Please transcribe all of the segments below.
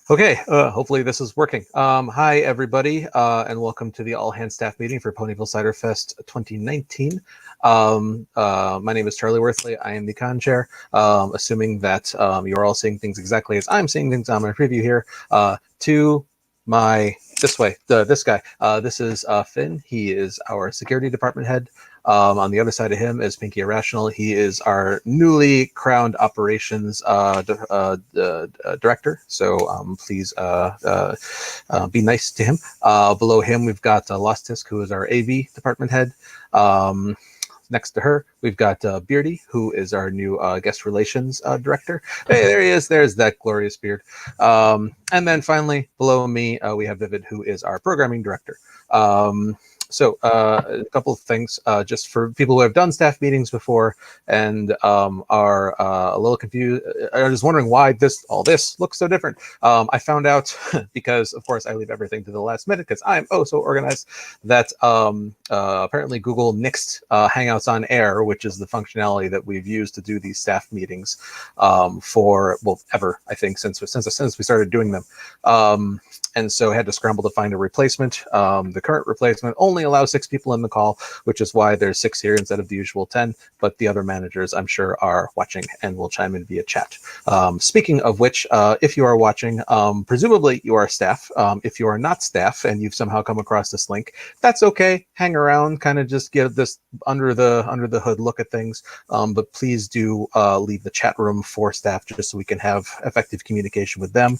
Okay, hopefully this is working. Hi, everybody, and welcome to the all-hands staff meeting for Ponyville Cider Fest 2019. My name is Charlie Worthley. I am the con chair. Assuming that you're all seeing things exactly as I'm seeing things on my preview here. To my this guy. This is Finn. He is our security department head. On the other side of him is Pinky Irrational. He is our newly crowned operations director. So please be nice to him. Below him, we've got Lostisk, who is our AV department head. Next to her, we've got Beardy, who is our new guest relations director. Hey, there he is. There's that glorious beard. And then finally, below me, we have Vivid, who is our programming director. So a couple of things just for people who have done staff meetings before and are a little confused. I was wondering why all this looks so different. I found out because, of course, I leave everything to the last minute because I'm so organized that apparently Google nixed Hangouts on Air, which is the functionality that we've used to do these staff meetings ever, I think, since we started doing them. And so I had to scramble to find a replacement. The current replacement only allows 6 people in the call, which is why there's 6 here instead of the usual 10. But the other managers, I'm sure, are watching and will chime in via chat. Speaking of which, if you are watching, presumably you are staff. If you are not staff and you've somehow come across this link, that's okay. Hang around, kind of just get this under the hood look at things. But please do leave the chat room for staff just so we can have effective communication with them.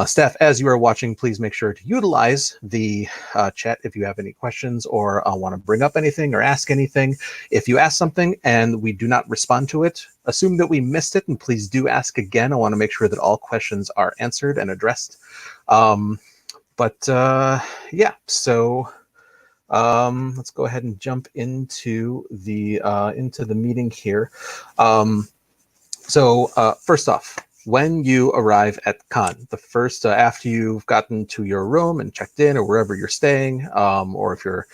Staff, as you are watching, please make sure to utilize the chat if you have any questions or want to bring up anything or ask anything. If you ask something and we do not respond to it, assume that we missed it and please do ask again. I want to make sure that all questions are answered and addressed. Yeah, so let's go ahead and jump into the meeting here. First off, when you arrive at con, the first after you've gotten to your room and checked in or wherever you're staying, or if you're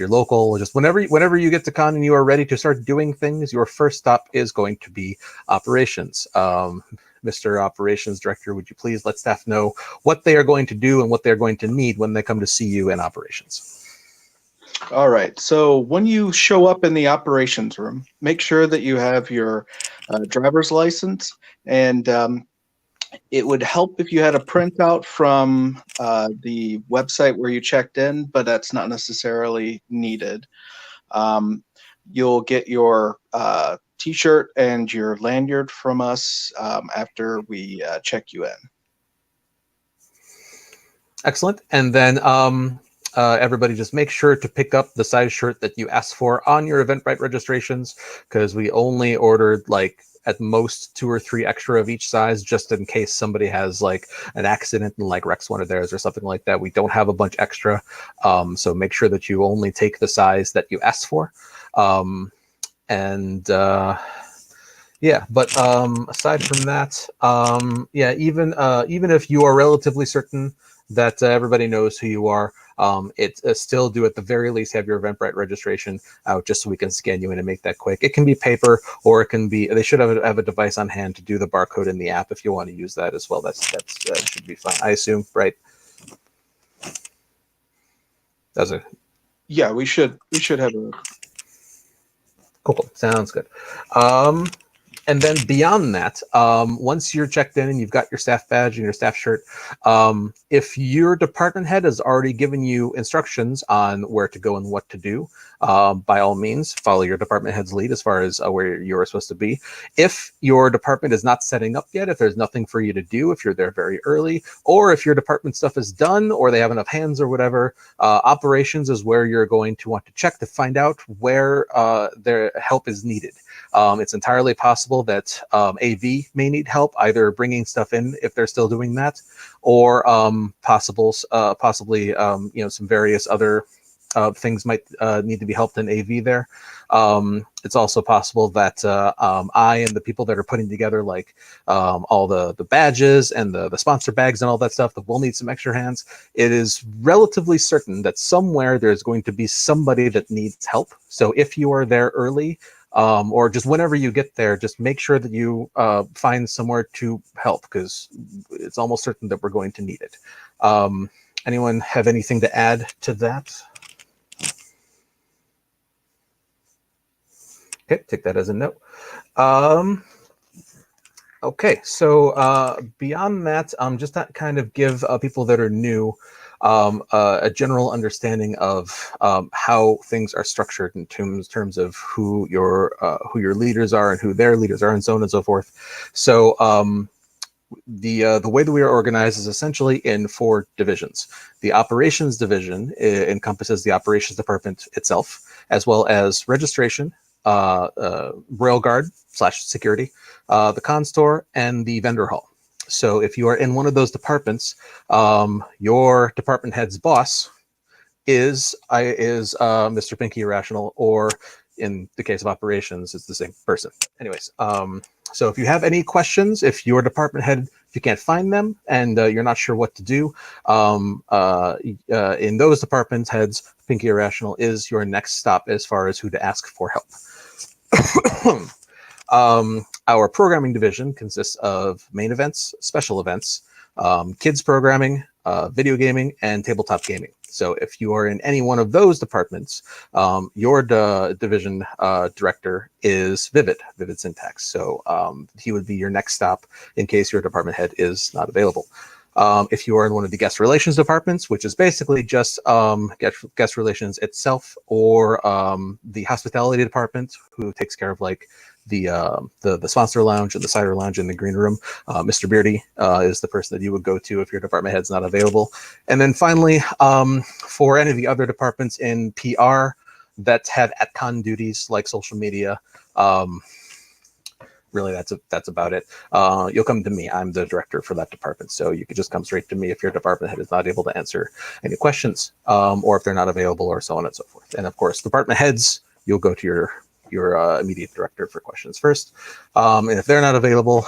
local, just whenever you get to con and you are ready to start doing things, your first stop is going to be operations. Mr. Operations Director, would you please let staff know what they are going to do and what they're going to need when they come to see you in operations? All right, so when you show up in the operations room, make sure that you have your driver's license, and it would help if you had a printout from the website where you checked in, but that's not necessarily needed. You'll get your t-shirt and your lanyard from us after we check you in. Excellent. And then everybody just make sure to pick up the size shirt that you asked for on your Eventbrite registrations, because we only ordered like at most 2 or 3 extra of each size, just in case somebody has like an accident and like wrecks one of theirs or something like that. We don't have a bunch extra. So make sure that you only take the size that you asked for. Yeah, but aside from that, yeah, even if you are relatively certain that everybody knows who you are, still do at the very least have your Eventbrite registration out just so we can scan you in and make that quick. It can be paper, or it can be, they should have a device on hand to do the barcode in the app if you want to use that as well. That should be fine, I assume, right? Does it? Yeah, we should have a... Cool. Sounds good. And then beyond that, once you're checked in and you've got your staff badge and your staff shirt, if your department head has already given you instructions on where to go and what to do, by all means, follow your department head's lead as far as where you're supposed to be. If your department is not setting up yet, if there's nothing for you to do, if you're there very early, or if your department stuff is done or they have enough hands or whatever, operations is where you're going to want to check to find out where their help is needed. It's entirely possible that AV may need help, either bringing stuff in if they're still doing that, or possibly some various other things might need to be helped in AV there. It's also possible that I and the people that are putting together like all the badges and the sponsor bags and all that stuff, that we'll need some extra hands. It is relatively certain that somewhere there's going to be somebody that needs help. So if you are there early, or just whenever you get there, just make sure that you find somewhere to help, because it's almost certain that we're going to need it. Anyone have anything to add to that? Okay, take that as a no. Okay, so beyond that, just to kind of give people that are new a general understanding of how things are structured in terms of who your leaders are and who their leaders are, and so on and so forth. So the way that we are organized is essentially in 4 divisions. The operations division encompasses the operations department itself, as well as registration, rail guard / security, the con store, and the vendor hall. So if you are in one of those departments, your department head's boss is Mr. Pinky Irrational, or in the case of operations, it's the same person. Anyways, so if you have any questions, if your department head, if you can't find them and you're not sure what to do, in those department heads, Pinky Irrational is your next stop as far as who to ask for help. Our programming division consists of main events, special events, kids programming, video gaming, and tabletop gaming. So if you are in any one of those departments, your division director is Vivid Syntax. So he would be your next stop in case your department head is not available. If you are in one of the guest relations departments, which is basically just guest relations itself, or the hospitality department, who takes care of like the sponsor lounge and the cider lounge in the green room, Mr. Beardy is the person that you would go to if your department head's not available. And then finally, for any of the other departments in PR that have at-con duties like social media, really that's about it. You'll come to me. I'm the director for that department, so you could just come straight to me if your department head is not able to answer any questions, or if they're not available, or so on and so forth. And of course, department heads, you'll go to your immediate director for questions first, and if they're not available,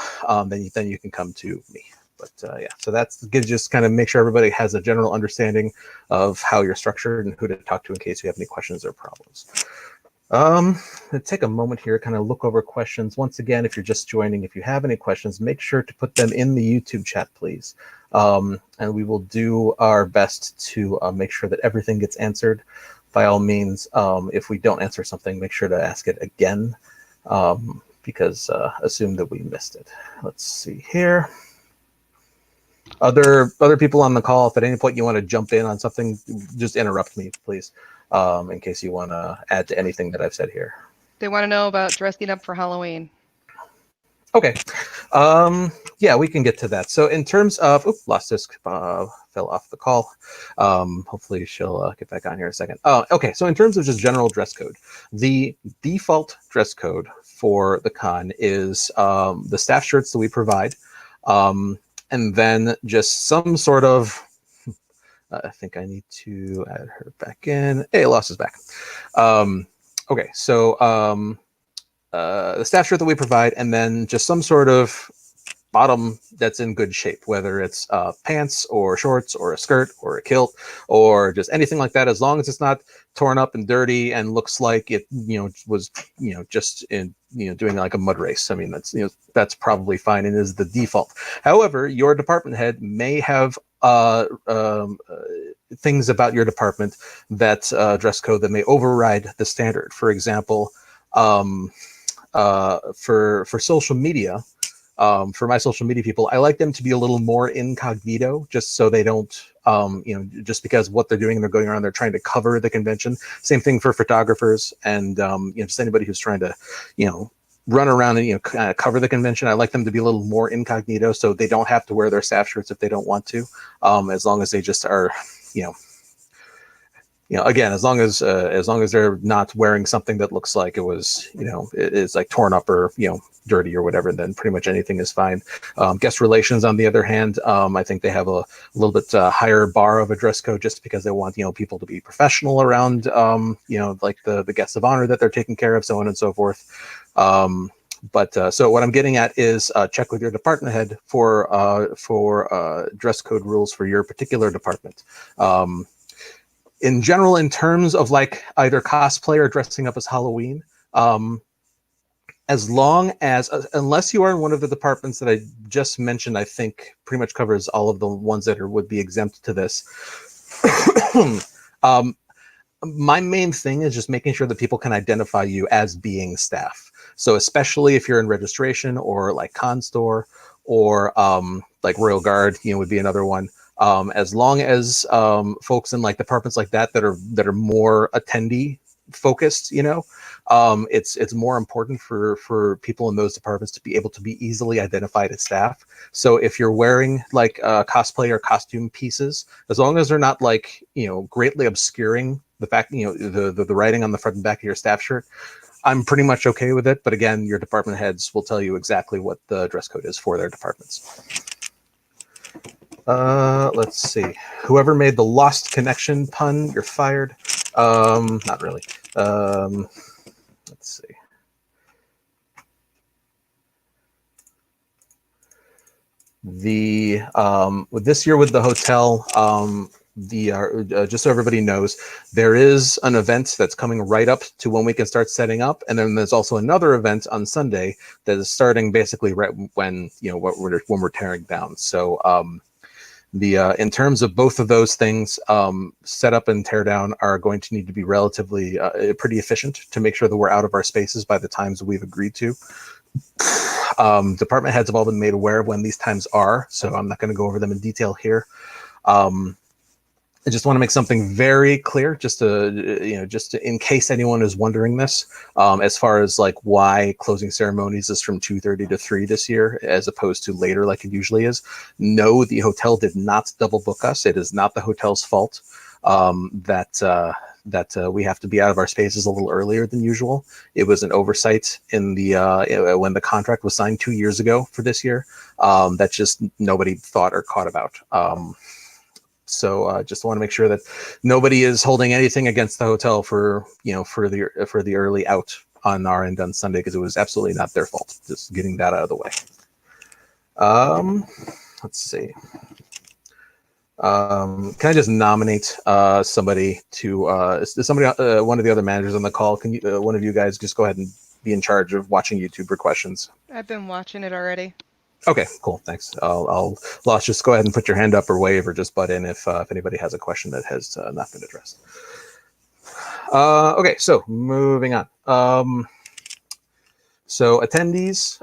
then you can come to me. But yeah, so that's just kind of make sure everybody has a general understanding of how you're structured and who to talk to in case you have any questions or problems. Take a moment here, kind of look over questions. Once again, if you're just joining, if you have any questions, make sure to put them in the YouTube chat, please. And we will do our best to make sure that everything gets answered. By all means, if we don't answer something, make sure to ask it again, because assume that we missed it. Let's see here. Other people on the call, if at any point you want to jump in on something, just interrupt me, please, in case you want to add to anything that I've said here. They want to know about dressing up for Halloween. Okay. Yeah, we can get to that. So in terms of, lost disc, fell off the call. Hopefully she'll get back on here in a second. Okay, so in terms of just general dress code, the default dress code for the con is the staff shirts that we provide, and then just some sort of, I think I need to add her back in. Hey, Lost is back. Okay, so the staff shirt that we provide, and then just some sort of bottom that's in good shape, whether it's pants or shorts or a skirt or a kilt or just anything like that, as long as it's not torn up and dirty and looks like it was just in doing like a mud race. I mean, that's probably fine and is the default. However, your department head may have things about your department that dress code that may override the standard. For example, for social media, for my social media people, I like them to be a little more incognito, just so they don't, just because what they're doing and they're going around, they're trying to cover the convention. Same thing for photographers and, just anybody who's trying to, run around and, kind of cover the convention. I like them to be a little more incognito, so they don't have to wear their staff shirts if they don't want to, as long as they just are, again, as long as they're not wearing something that looks like it was, it is like torn up or, dirty or whatever, then pretty much anything is fine. Guest relations, on the other hand, I think they have a little bit higher bar of a dress code, just because they want, people to be professional around, like the guests of honor that they're taking care of, so on and so forth. So what I'm getting at is check with your department head for dress code rules for your particular department. In general, in terms of like either cosplay or dressing up as Halloween, as long as, unless you are in one of the departments that I just mentioned, I think pretty much covers all of the ones that would be exempt to this. My main thing is just making sure that people can identify you as being staff. So especially if you're in registration or like con store or like Royal Guard, would be another one. As long as folks in like departments like that are more attendee focused, it's more important for people in those departments to be able to be easily identified as staff. So if you're wearing like cosplay or costume pieces, as long as they're not like greatly obscuring the fact the writing on the front and back of your staff shirt, I'm pretty much okay with it. But again, your department heads will tell you exactly what the dress code is for their departments. Let's see. Whoever made the Lost Connection pun, you're fired. Not really. Let's see. The with this year with the hotel, just so everybody knows, there is an event that's coming right up to when we can start setting up, and then there's also another event on Sunday that is starting basically right when when we're tearing down. So in terms of both of those things, setup and tear down are going to need to be relatively pretty efficient to make sure that we're out of our spaces by the times we've agreed to. Department heads have all been made aware of when these times are, so I'm not going to go over them in detail here. I just want to make something very clear, just to in case anyone is wondering this, as far as like why closing ceremonies is from 2:30 to 3 this year, as opposed to later like it usually is. No, the hotel did not double book us. It is not the hotel's fault that we have to be out of our spaces a little earlier than usual. It was an oversight in the when the contract was signed 2 years ago for this year, that just nobody thought or caught about. So just want to make sure that nobody is holding anything against the hotel for the early out on our end on Sunday, because it was absolutely not their fault. Just getting that out of the way. Let's see. Can I just nominate somebody to somebody one of the other managers on the call? Can you one of you guys just go ahead and be in charge of watching YouTube for questions? I've been watching it already. Okay, cool. Thanks. Loss, just go ahead and put your hand up or wave or just butt in if anybody has a question that has not been addressed. Okay, so moving on. So attendees,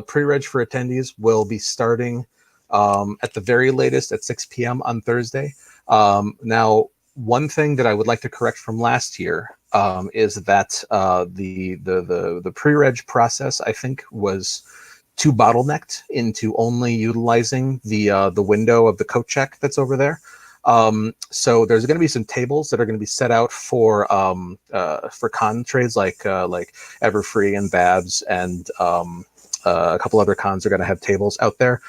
pre-reg for attendees will be starting at the very latest at 6 p.m. on Thursday. Now, one thing that I would like to correct from last year is that the pre-reg process, I think, was too bottlenecked into only utilizing the window of the coat check that's over there. So there's going to be some tables that are going to be set out for con trades like Everfree and Babs, and a couple other cons are going to have tables out there.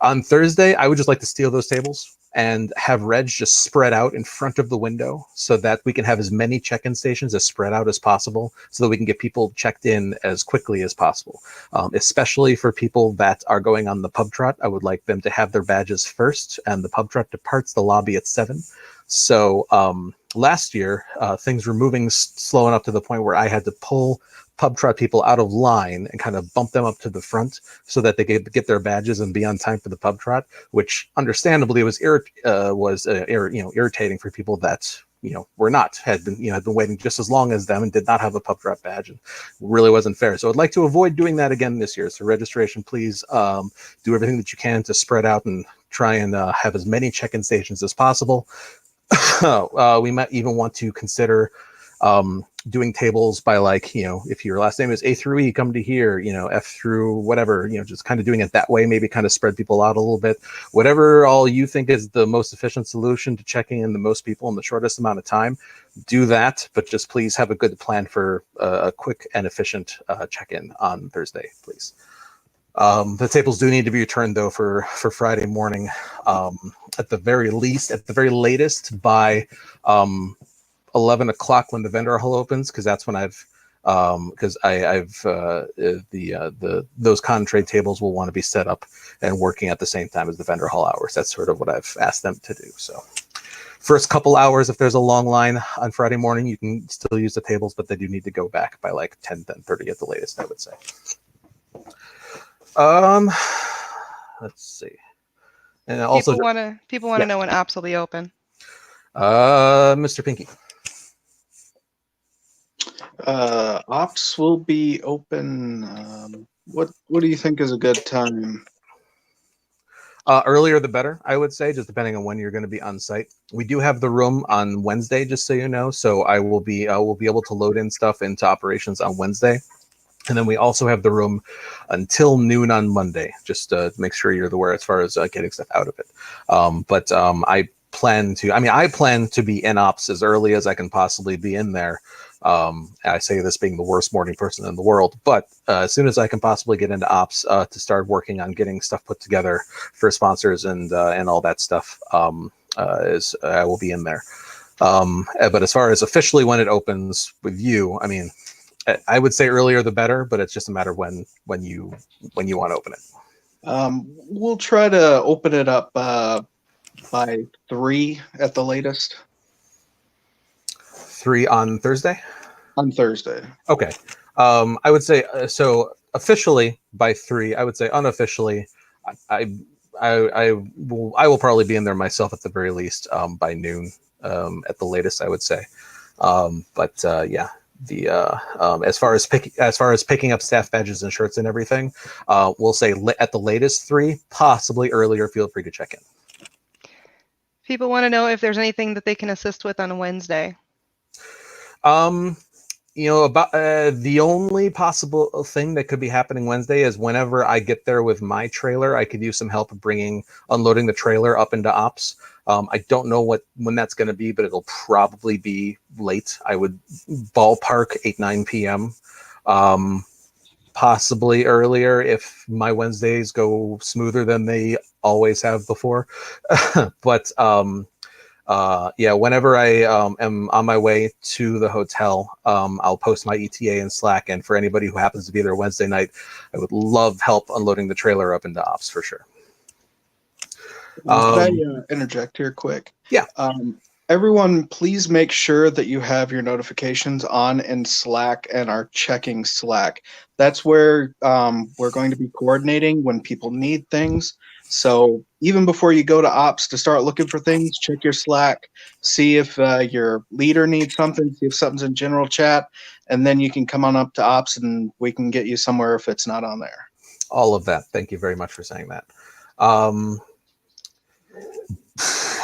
On Thursday, I would just like to steal those tables and have Reg just spread out in front of the window so that we can have as many check-in stations as spread out as possible, so that we can get people checked in as quickly as possible. Especially for people that are going on the pub trot, I would like them to have their badges first, and the pub trot departs the lobby at 7. So last year, things were moving slow enough to the point where I had to pull pub trot people out of line and kind of bump them up to the front so that they could get their badges and be on time for the pub trot, which understandably was irritating for people that had been waiting just as long as them and did not have a pub trot badge, and really wasn't fair. So I'd like to avoid doing that again this year. So registration, please do everything that you can to spread out and try and have as many check-in stations as possible. We might even want to consider doing tables by, like, if your last name is A through E, come to here, F through whatever, just kind of doing it that way, maybe kind of spread people out a little bit. Whatever all you think is the most efficient solution to checking in the most people in the shortest amount of time, do that, but just please have a good plan for a quick and efficient check-in on Thursday, please. The tables do need to be returned though for Friday morning, at the very latest by 11 o'clock when the vendor hall opens, because that's when those con trade tables will want to be set up and working at the same time as the vendor hall hours. That's sort of what I've asked them to do. So First couple hours, if there's a long line on Friday morning, you can still use the tables, but they do need to go back by like 10:30 at the latest, I would say. Let's see. And also, people want to know when ops will be open. Mr. Pinky. Ops will be open. What do you think is a good time? Earlier the better, I would say, just depending on when you're going to be on site. We do have the room on Wednesday, just so you know. So I will be able to load in stuff into operations on Wednesday, and then we also have the room until noon on Monday, just to make sure you're aware as far as getting stuff out of it. I plan to be in ops as early as I can possibly be in there. I say this being the worst morning person in the world, but as soon as I can possibly get into ops to start working on getting stuff put together for sponsors and all that stuff, I will be in there. But as far as officially when it opens with you, I mean, I would say earlier the better, but it's just a matter of when you want to open it. We'll try to open it up by 3 at the latest. 3 on Thursday? On Thursday. Okay. I would say so officially by 3. I would say unofficially, I will probably be in there myself at the very least by noon at the latest, I would say. Yeah, as far as picking up staff badges and shirts and everything, we'll say at the latest 3, possibly earlier. Feel free to check in. People want to know if there's anything that they can assist with on a Wednesday. About the only possible thing that could be happening Wednesday is whenever I get there with my trailer, I could use some help unloading the trailer up into ops. I don't know when that's going to be, but it'll probably be late. I would ballpark 8-9 p.m. Possibly earlier if my Wednesdays go smoother than they always have before. But yeah, whenever I am on my way to the hotel, I'll post my ETA in Slack. And for anybody who happens to be there Wednesday night, I would love help unloading the trailer up into ops for sure. Can I interject here quick? Yeah. Everyone, please make sure that you have your notifications on in Slack and are checking Slack. That's where we're going to be coordinating when people need things. So even before you go to ops to start looking for things, check your Slack, see if your leader needs something, see if something's in general chat, and then you can come on up to ops and we can get you somewhere if it's not on there. All of that. Thank you very much for saying that.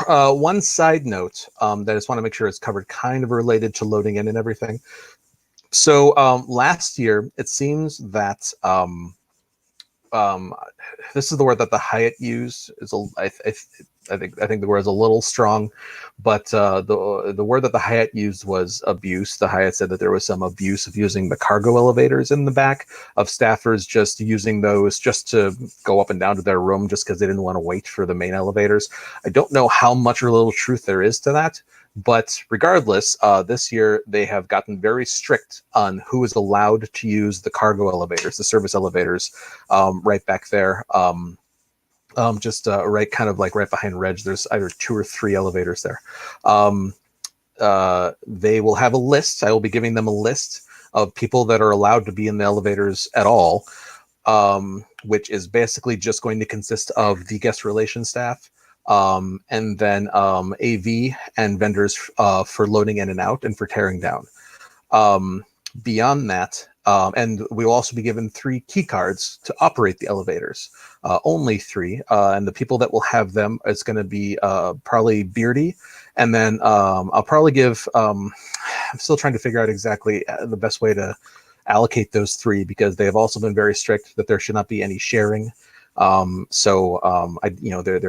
One side note that I just want to make sure is covered, kind of related to loading in and everything. So last year, it seems that this is the word that the Hyatt used. I think the word is a little strong, but the word that the Hyatt used was abuse. The Hyatt said that there was some abuse of using the cargo elevators in the back, of staffers just using those just to go up and down to their room just because they didn't want to wait for the main elevators. I don't know how much or little truth there is to that, but regardless, this year they have gotten very strict on who is allowed to use the cargo elevators, the service elevators, right back there. Right, kind of like right behind Reg. There's either 2 or 3 elevators there. They will have a list. I will be giving them a list of people that are allowed to be in the elevators at all, which is basically just going to consist of the guest relations staff, and then AV and vendors for loading in and out and for tearing down. Beyond that, and we will also be given 3 key cards to operate the elevators. Only 3, and the people that will have them is going to be probably Beardy, and then I'll probably give. I'm still trying to figure out exactly the best way to allocate those 3 because they have also been very strict that there should not be any sharing. There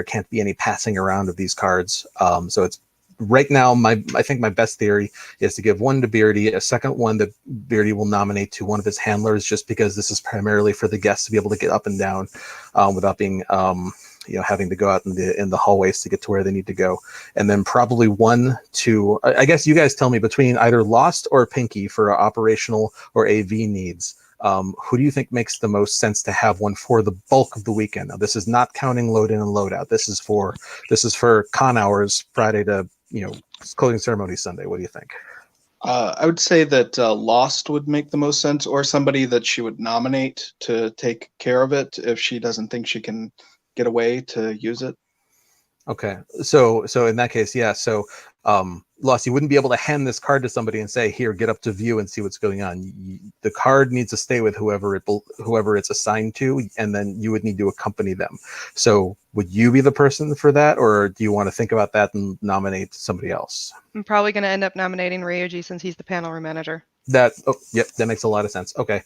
can't be any passing around of these cards. So it's right now, I think my best theory is to give 1 to Beardy, a second one that Beardy will nominate to one of his handlers, just because this is primarily for the guests to be able to get up and down without being, having to go out in the hallways to get to where they need to go. And then probably 1 to, I guess you guys tell me, between either Lost or Pinky for operational or AV needs. Who do you think makes the most sense to have one for the bulk of the weekend? Now, this is not counting load in and load out. This is for con hours, Friday to closing ceremony Sunday. What do you think? I would say that Lost would make the most sense, or somebody that she would nominate to take care of it if she doesn't think she can get away to use it. Okay, so in that case, yeah. So, Lost, you wouldn't be able to hand this card to somebody and say, "Here, get up to view and see what's going on." The card needs to stay with whoever it's assigned to, and then you would need to accompany them. So, would you be the person for that, or do you want to think about that and nominate somebody else? I'm probably going to end up nominating Ryuji since he's the panel room manager. Yep, that makes a lot of sense. Okay.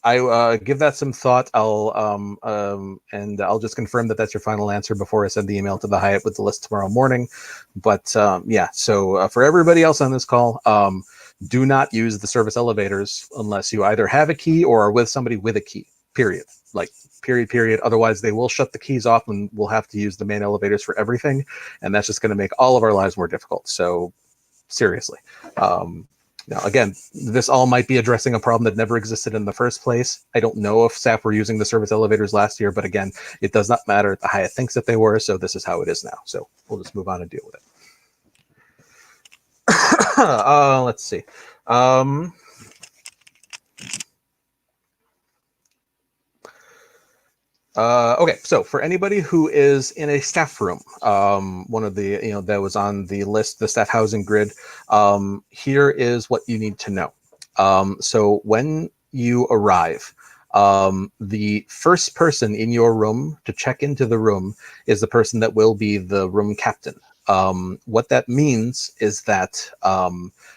I give that some thought. And I'll just confirm that that's your final answer before I send the email to the Hyatt with the list tomorrow morning. But yeah, so for everybody else on this call, do not use the service elevators unless you either have a key or are with somebody with a key. Period. Like period. Otherwise, they will shut the keys off, and we'll have to use the main elevators for everything, and that's just going to make all of our lives more difficult. So seriously. Now, again, this all might be addressing a problem that never existed in the first place. I don't know if staff were using the service elevators last year, but again, it does not matter. The Hyatt thinks that they were, so this is how it is now. So we'll just move on and deal with it. Let's see. Okay, so for anybody who is in a staff room, one of the, that was on the list, the staff housing grid, here is what you need to know. So when you arrive, the first person in your room to check into the room is the person that will be the room captain. What that means is that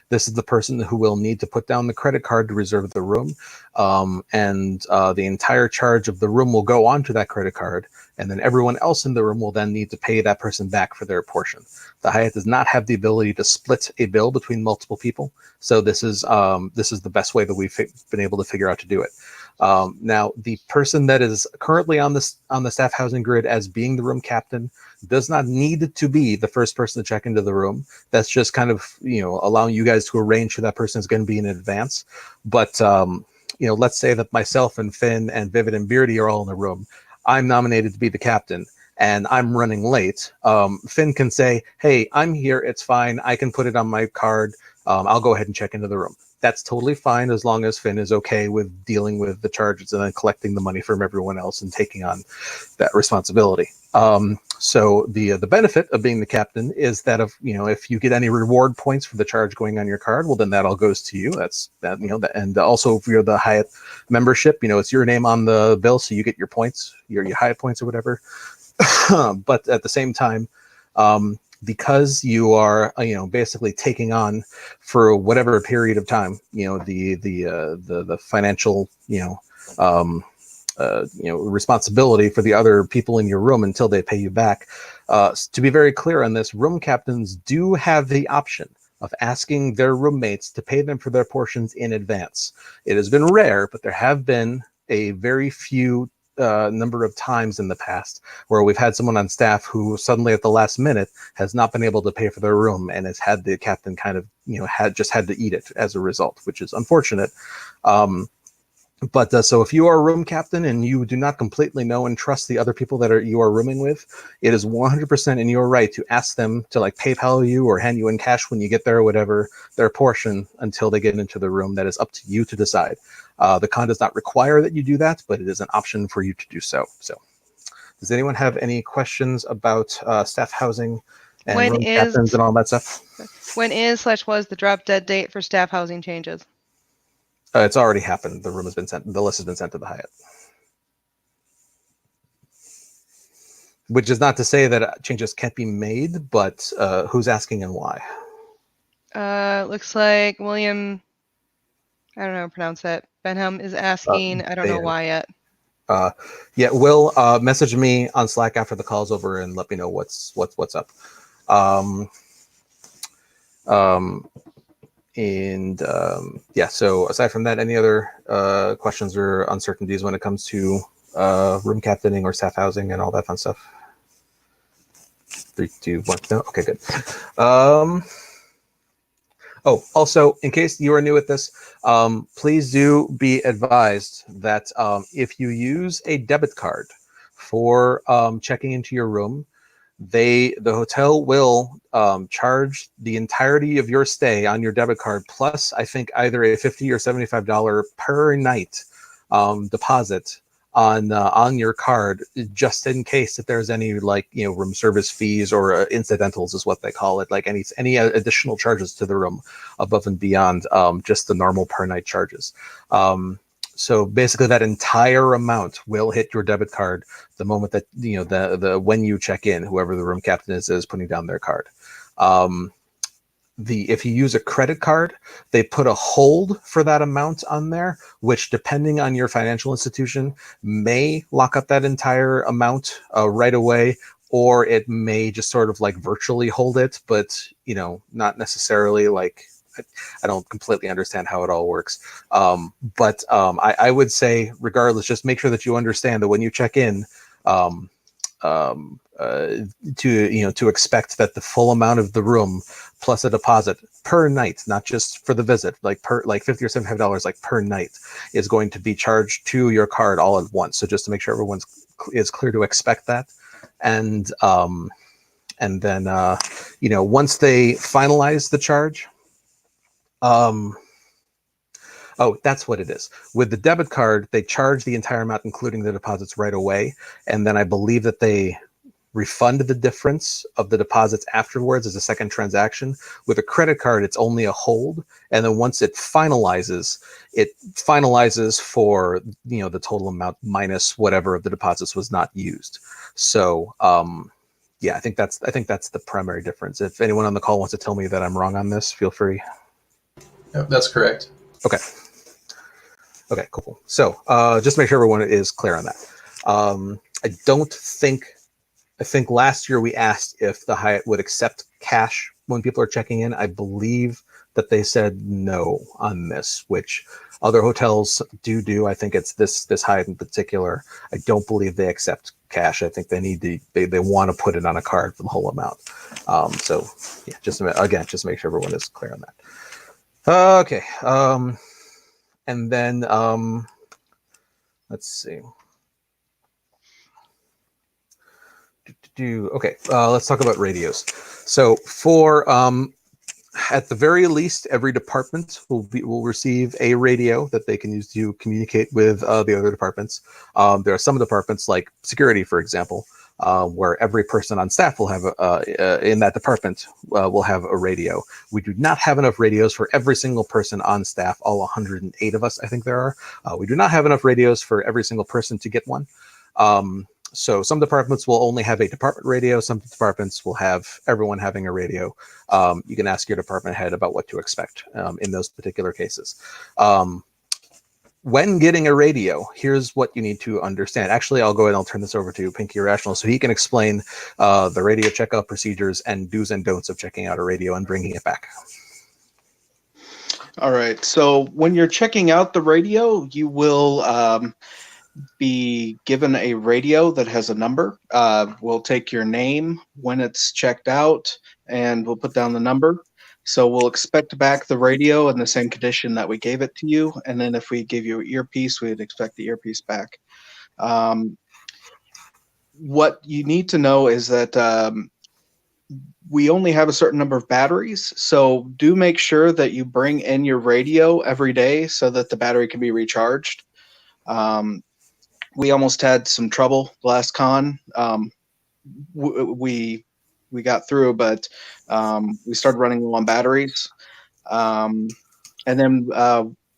this is the person who will need to put down the credit card to reserve the room, and the entire charge of the room will go onto that credit card, and then everyone else in the room will then need to pay that person back for their portion. The Hyatt does not have the ability to split a bill between multiple people, so this is the best way that we've been able to figure out to do it. Now, the person that is currently on the staff housing grid as being the room captain does not need to be the first person to check into the room. That's just kind of, allowing you guys to arrange who that person is going to be in advance. But, let's say that myself and Finn and Vivid and Beardy are all in the room. I'm nominated to be the captain and I'm running late. Finn can say, "Hey, I'm here. It's fine. I can put it on my card. I'll go ahead and check into the room." That's totally fine as long as Finn is okay with dealing with the charges and then collecting the money from everyone else and taking on that responsibility. So the benefit of being the captain is that if you get any reward points for the charge going on your card, well, then that all goes to you. And also if you're the Hyatt membership, it's your name on the bill, so you get your points, your Hyatt points or whatever. But at the same time, because you are, basically taking on for whatever period of time, the financial, responsibility for the other people in your room until they pay you back. To be very clear on this, room captains do have the option of asking their roommates to pay them for their portions in advance. It has been rare, but there have been a very few number of times in the past where we've had someone on staff who suddenly at the last minute has not been able to pay for their room and has had the captain kind of, had to eat it as a result, which is unfortunate. But so if you are a room captain and you do not completely know and trust the other people that you are rooming with, it is 100% in your right to ask them to PayPal you or hand you in cash when you get there or whatever, their portion until they get into the room. That is up to you to decide. The con does not require that you do that, but it is an option for you to do so. So does anyone have any questions about staff housing and room captains and all that stuff? When was the drop dead date for staff housing changes? It's already happened. The room has been sent. The list has been sent to the Hyatt. Which is not to say that changes can't be made, but who's asking and why? Looks like William, I don't know how to pronounce that. Benham is asking. I don't know why yet. Yeah, Will, message me on Slack after the call's over and let me know what's up. Yeah, so aside from that, any other questions or uncertainties when it comes to room captaining or staff housing and all that fun stuff? 3, 2, 1. No? Okay, good. Oh, also, in case you are new at this, please do be advised that if you use a debit card for checking into your room, the hotel will charge the entirety of your stay on your debit card, plus I think either a $50 or $75 per night deposit on your card, just in case that there's any, like, you know, room service fees or incidentals is what they call it, like any additional charges to the room above and beyond just the normal per night charges. So basically that entire amount will hit your debit card the moment that, you know, the when you check in, whoever the room captain is putting down their card. If you use a credit card, they put a hold for that amount on there, which, depending on your financial institution, may lock up that entire amount right away, or it may just sort of like virtually hold it, but, you know, not necessarily. Like, I don't completely understand how it all works. But I would say, regardless, just make sure that you understand that when you check in, to expect that the full amount of the room plus a deposit per night, not just for the visit, like $50 or $75, like per night, is going to be charged to your card all at once. So just to make sure everyone's is clear to expect that. And then once they finalize the charge, oh, that's what it is. With the debit card, they charge the entire amount, including the deposits, right away. And then I believe that they refund the difference of the deposits afterwards as a second transaction. With a credit card, it's only a hold. And then once it finalizes for, you know, the total amount minus whatever of the deposits was not used. So, yeah, I think that's the primary difference. If anyone on the call wants to tell me that I'm wrong on this, feel free. Yep, that's correct. Okay. Okay, cool. So just to make sure everyone is clear on that. I think last year we asked if the Hyatt would accept cash when people are checking in. I believe that they said no on this, which other hotels do. I think it's this Hyatt in particular. I don't believe they accept cash. I think they want to put it on a card for the whole amount. So yeah, just make sure everyone is clear on that. Okay. And then let's see. Okay, let's talk about radios. So for at the very least, every department will receive a radio that they can use to communicate with the other departments. There are some departments, like security, for example, where every person on staff will have in that department will have a radio. We do not have enough radios for every single person on staff, all 108 of us, I think there are. We do not have enough radios for every single person to get one. So some departments will only have a department radio. Some departments will have everyone having a radio. You can ask your department head about what to expect in those particular cases. When getting a radio, here's what you need to understand. Actually, I'll go ahead and I'll turn this over to Pinky Irrational so he can explain the radio checkout procedures and do's and don'ts of checking out a radio and bringing it back. All right. So when you're checking out the radio, you will be given a radio that has a number. We'll take your name when it's checked out, and we'll put down the number. So we'll expect back the radio in the same condition that we gave it to you. And then if we give you an earpiece, we'd expect the earpiece back. What you need to know is that we only have a certain number of batteries. So do make sure that you bring in your radio every day so that the battery can be recharged. We almost had some trouble last con. We got through, but we started running low on batteries. And then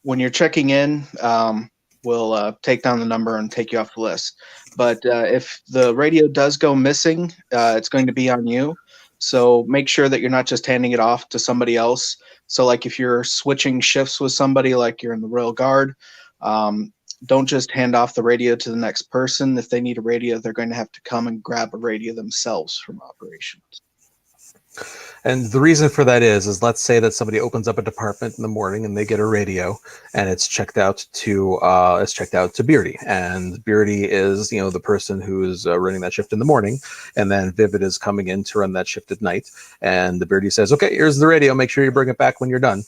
when you're checking in, we'll take down the number and take you off the list. But if the radio does go missing, it's going to be on you. So make sure that you're not just handing it off to somebody else. So like if you're switching shifts with somebody, like you're in the Royal Guard, don't just hand off the radio to the next person. If they need a radio, they're going to have to come and grab a radio themselves from operations. And the reason for that is let's say that somebody opens up a department in the morning and they get a radio and it's checked out to Beardy, and Beardy is, you know, the person who is running that shift in the morning, and then Vivid is coming in to run that shift at night, and the Beardy says, okay, here's the radio, make sure you bring it back when you're done.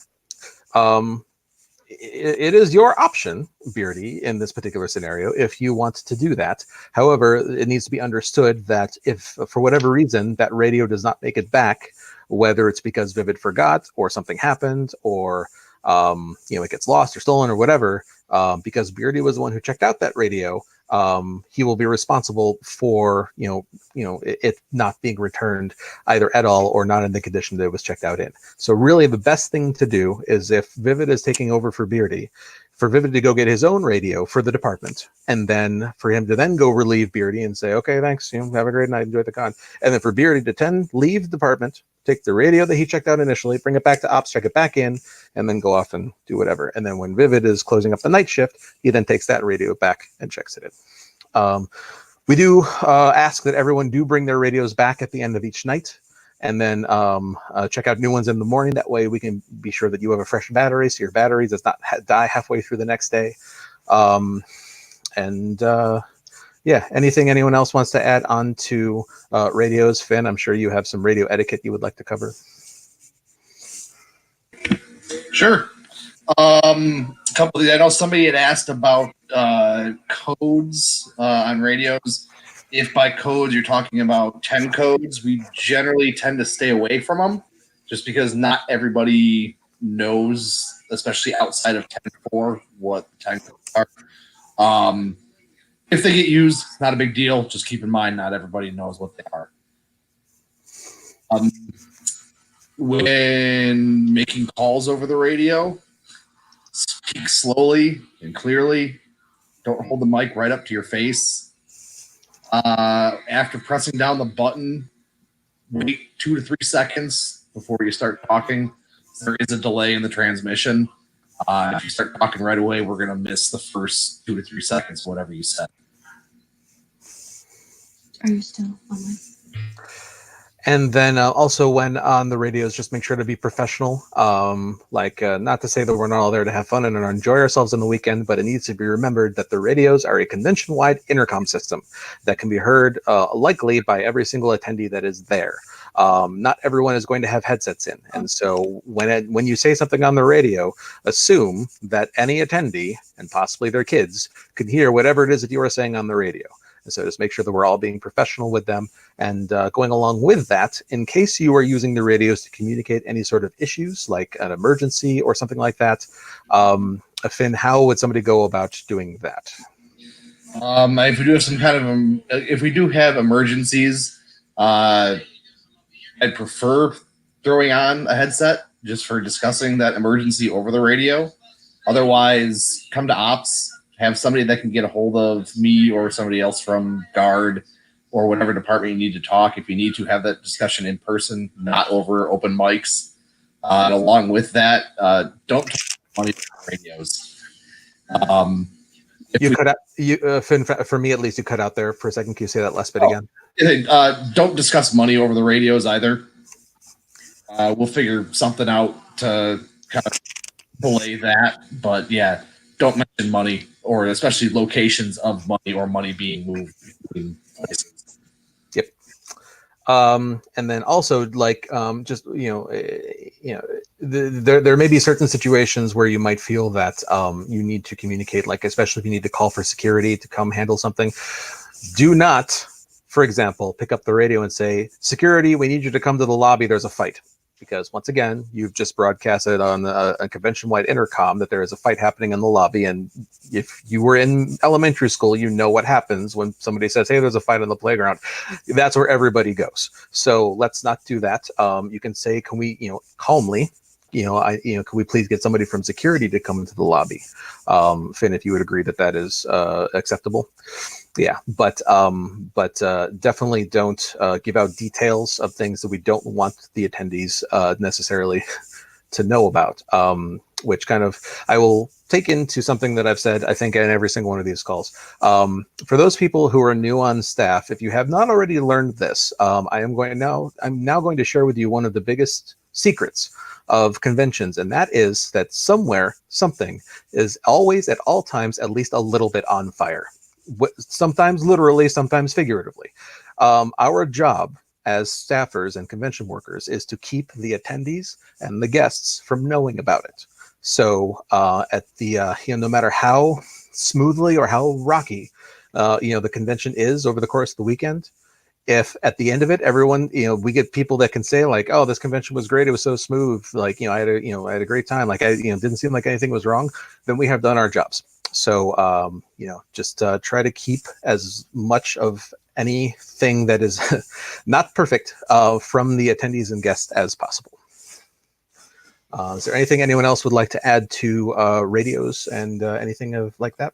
it is your option, Beardy, in this particular scenario, if you want to do that. However, it needs to be understood that if, for whatever reason, that radio does not make it back, whether it's because Vivid forgot or something happened or it gets lost or stolen or whatever, because Beardy was the one who checked out that radio, he will be responsible for it not being returned either at all or not in the condition that it was checked out in. So really the best thing to do is, if Vivid is taking over for Beardy, for Vivid to go get his own radio for the department, and then for him to then go relieve Beardy and say, okay, thanks, have a great night, enjoy the con. And then for Beardy to then leave the department, take the radio that he checked out initially, bring it back to ops, check it back in, and then go off and do whatever. And then when Vivid is closing up the night shift, he then takes that radio back and checks it in. We do ask that everyone do bring their radios back at the end of each night, and then check out new ones in the morning. That way we can be sure that you have a fresh battery, so your battery does not die halfway through the next day. Yeah, anything anyone else wants to add on to radios? Finn, I'm sure you have some radio etiquette you would like to cover. Sure. Couple of, I know somebody had asked about codes on radios. If by codes you're talking about 10 codes, we generally tend to stay away from them, just because not everybody knows, especially outside of 10.4, what the 10 codes are. If they get used, it's not a big deal. Just keep in mind, not everybody knows what they are. When making calls over the radio, speak slowly and clearly. Don't hold the mic right up to your face. After pressing down the button, wait 2 to 3 seconds before you start talking. There is a delay in the transmission. If you start talking right away, we're going to miss the first 2 to 3 seconds, whatever you said. Are you still on mic? And then also when on the radios, just make sure to be professional. Not to say that we're not all there to have fun and enjoy ourselves on the weekend, but it needs to be remembered that the radios are a convention-wide intercom system that can be heard likely by every single attendee that is there. Not everyone is going to have headsets in. And so when you say something on the radio, assume that any attendee, and possibly their kids, can hear whatever it is that you are saying on the radio. And so just make sure that we're all being professional with them. And going along with that, in case you are using the radios to communicate any sort of issues, like an emergency or something like that, Finn, how would somebody go about doing that? If we do have some kind of, if we do have emergencies, I'd prefer throwing on a headset just for discussing that emergency over the radio. Otherwise, come to ops. Have somebody that can get a hold of me or somebody else from guard or whatever department you need to talk. If you need to have that discussion in person, not over open mics. Along with that, don't talk money on radios. Finn, for me at least, you cut out there for a second. Can you say that last bit again? Don't discuss money over the radios either. We'll figure something out to kind of delay that. But yeah, don't mention money, or especially locations of money or money being moved between places. Yep. And then also, there may be certain situations where you might feel that you need to communicate, like especially if you need to call for security to come handle something. Do not, for example, pick up the radio and say, "Security, we need you to come to the lobby. There's a fight." Because once again, you've just broadcasted on a convention-wide intercom that there is a fight happening in the lobby. And if you were in elementary school, you know what happens when somebody says, "Hey, there's a fight on the playground." That's where everybody goes. So let's not do that. You can say, "Can we, calmly, can we please get somebody from security to come into the lobby?" Finn, if you would agree that that is acceptable. Yeah, but definitely don't give out details of things that we don't want the attendees necessarily to know about, which kind of I will take into something that I've said, I think, in every single one of these calls. For those people who are new on staff, if you have not already learned this, I'm now going to share with you one of the biggest secrets of conventions, and that is that somewhere, something is always at all times at least a little bit on fire. Sometimes literally, sometimes figuratively. Our job as staffers and convention workers is to keep the attendees and the guests from knowing about it. So at the no matter how smoothly or how rocky the convention is over the course of the weekend, if at the end of it everyone we get people that can say like, oh, this convention was great, it was so smooth, like I had a great time, like I didn't seem like anything was wrong, then we have done our jobs. So just try to keep as much of anything that is not perfect from the attendees and guests as possible. Is there anything anyone else would like to add to radios and anything of like that?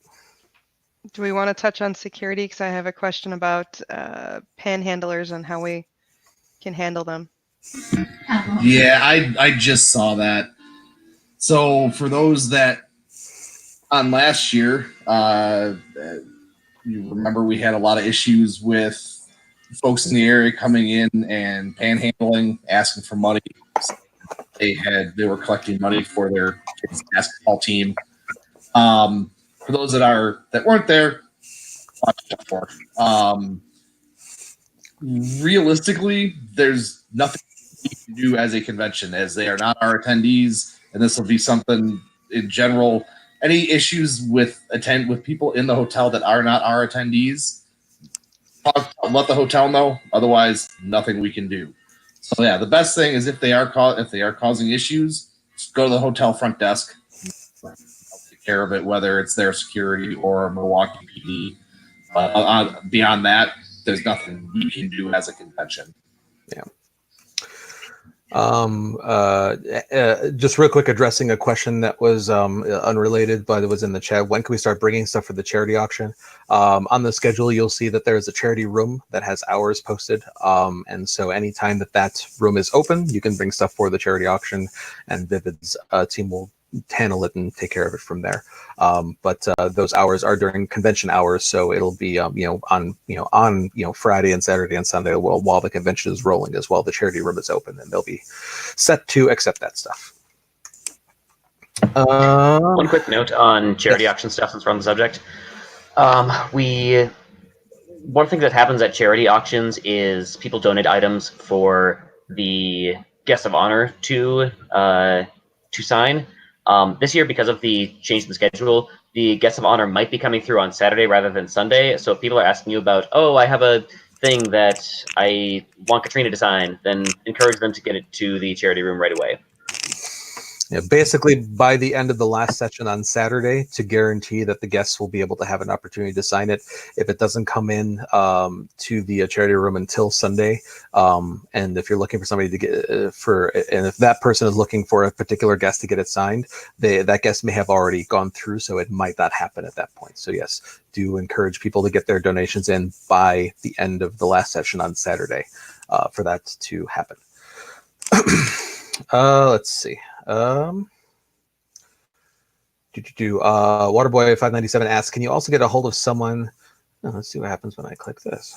Do we want to touch on security? Because I have a question about panhandlers and how we can handle them. Yeah, I just saw that. So for those that on last year, you remember we had a lot of issues with folks in the area coming in and panhandling, asking for money. They were collecting money for their kids' basketball team. For those that weren't there, watch out for. Realistically, there's nothing we can do as a convention, as they are not our attendees, and this will be something in general. Any issues with people in the hotel that are not our attendees, let the hotel know. Otherwise, nothing we can do. So yeah, the best thing is if they are causing issues, just go to the hotel front desk. Take care of it, whether it's their security or Milwaukee PD. Beyond that, there's nothing we can do as a convention. Yeah. Just real quick, addressing a question that was unrelated, but it was in the chat. When can we start bringing stuff for the charity auction? On the schedule, you'll see that there's a charity room that has hours posted. And so anytime that room is open, you can bring stuff for the charity auction, and Vivid's team will handle it and take care of it from there. But those hours are during convention hours, so it'll be on Friday and Saturday and Sunday while the convention is rolling as well. The charity room is open and they'll be set to accept that stuff. One quick note on charity auction stuff since we're on the subject. One thing that happens at charity auctions is people donate items for the guest of honor to sign. This year, because of the change in the schedule, the guest of honor might be coming through on Saturday rather than Sunday. So if people are asking you about, oh, I have a thing that I want Katrina to sign, then encourage them to get it to the charity room right away. Yeah, basically by the end of the last session on Saturday, to guarantee that the guests will be able to have an opportunity to sign it. If it doesn't come in to the charity room until Sunday, and if you're looking for somebody to get and if that person is looking for a particular guest to get it signed, that guest may have already gone through, so it might not happen at that point. So yes, do encourage people to get their donations in by the end of the last session on Saturday for that to happen. Let's see. Waterboy597 asks, can you also get a hold of someone? Oh, let's see what happens when I click this.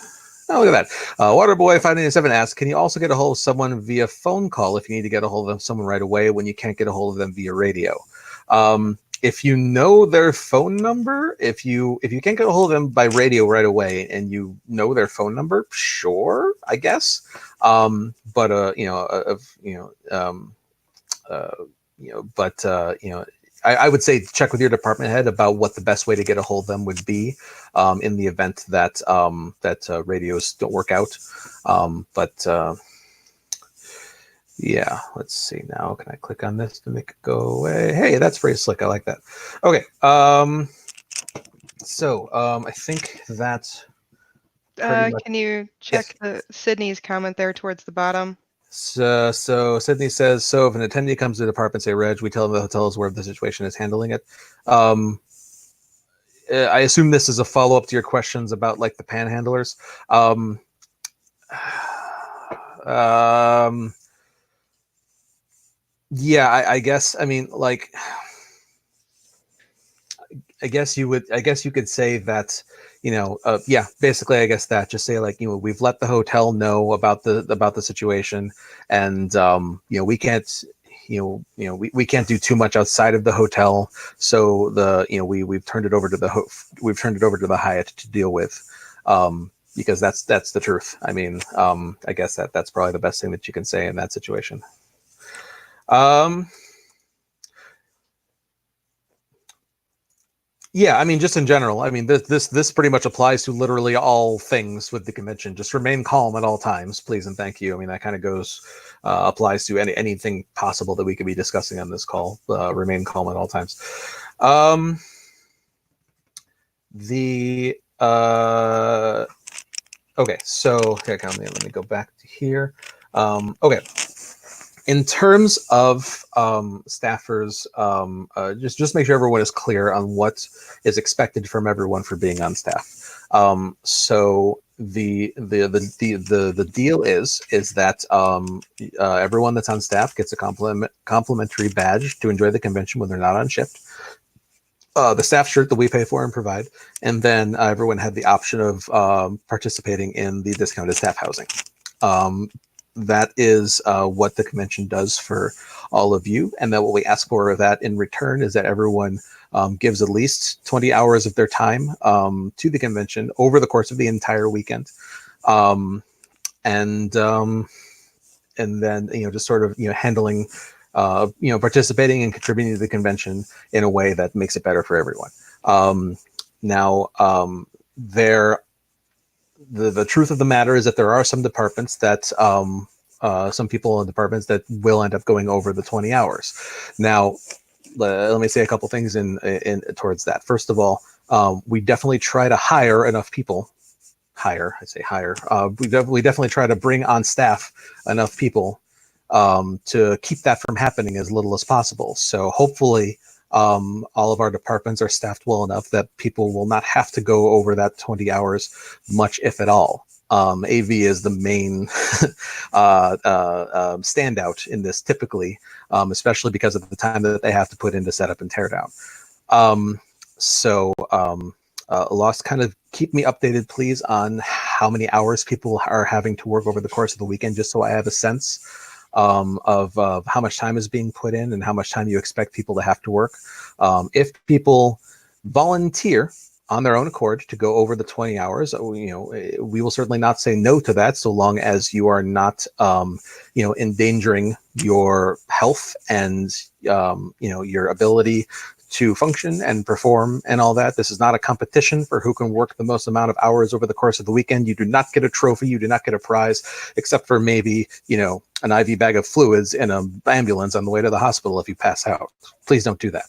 Oh, look at that. Waterboy597 asks, can you also get a hold of someone via phone call if you need to get a hold of someone right away when you can't get a hold of them via radio? If you know their phone number, if you can't get a hold of them by radio right away and you know their phone number, sure, I guess. I would say check with your department head about what the best way to get a hold of them would be in the event that radios don't work out. Yeah, let's see now. Can I click on this to make it go away? Hey, that's very slick. I like that. Okay. I think that's. Can you check Sydney's comment there towards the bottom? So Sydney says, so if an attendee comes to the department, say Reg, we tell them the hotel is aware of the situation, is handling it. I assume this is a follow-up to your questions about like the panhandlers. Yeah, I guess. I mean, like, I guess you could say that, yeah, basically, I guess that just say like, we've let the hotel know about the situation, and we can't, we can't do too much outside of the hotel, so we've turned it over to the Hyatt to deal with, because that's the truth. I mean, I guess that's probably the best thing that you can say in that situation. Yeah, I mean, just in general. I mean, this pretty much applies to literally all things with the convention. Just remain calm at all times, please and thank you. I mean, that kind of goes applies to anything possible that we could be discussing on this call. Remain calm at all times. The okay, so okay, let me go back to here. Okay. In terms of staffers, just make sure everyone is clear on what is expected from everyone for being on staff. So the deal is that everyone that's on staff gets a complimentary badge to enjoy the convention when they're not on shift. The staff shirt that we pay for and provide, and then everyone had the option of participating in the discounted staff housing. That is what the convention does for all of you, and then what we ask for that in return is that everyone gives at least 20 hours of their time to the convention over the course of the entire weekend, and then just sort of handling participating and contributing to the convention in a way that makes it better for everyone. The truth of the matter is that there are some departments that some people in departments that will end up going over the 20 hours. Now, let me say a couple things in towards that. First of all, we definitely try to hire enough people. We definitely try to bring on staff enough people to keep that from happening as little as possible. So hopefully all of our departments are staffed well enough that people will not have to go over that 20 hours much, if at all. AV is the main standout in this typically, especially because of the time that they have to put into setup and teardown. Lost, kind of keep me updated, please, on how many hours people are having to work over the course of the weekend, just so I have a sense of how much time is being put in and how much time you expect people to have to work. If people volunteer on their own accord to go over the 20 hours, we will certainly not say no to that, so long as you are not, endangering your health and, your ability to function and perform and all that. This is not a competition for who can work the most amount of hours over the course of the weekend. You do not get a trophy. You do not get a prize, except for maybe, an IV bag of fluids in an ambulance on the way to the hospital if you pass out. Please don't do that.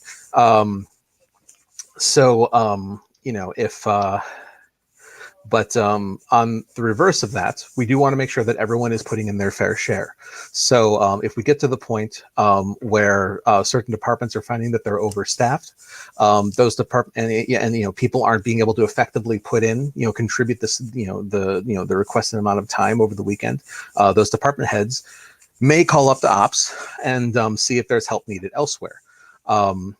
But on the reverse of that, we do want to make sure that everyone is putting in their fair share. So if we get to the point where certain departments are finding that they're overstaffed, those departments and people aren't being able to effectively put in, contribute this, the requested amount of time over the weekend, those department heads may call up the ops and see if there's help needed elsewhere. So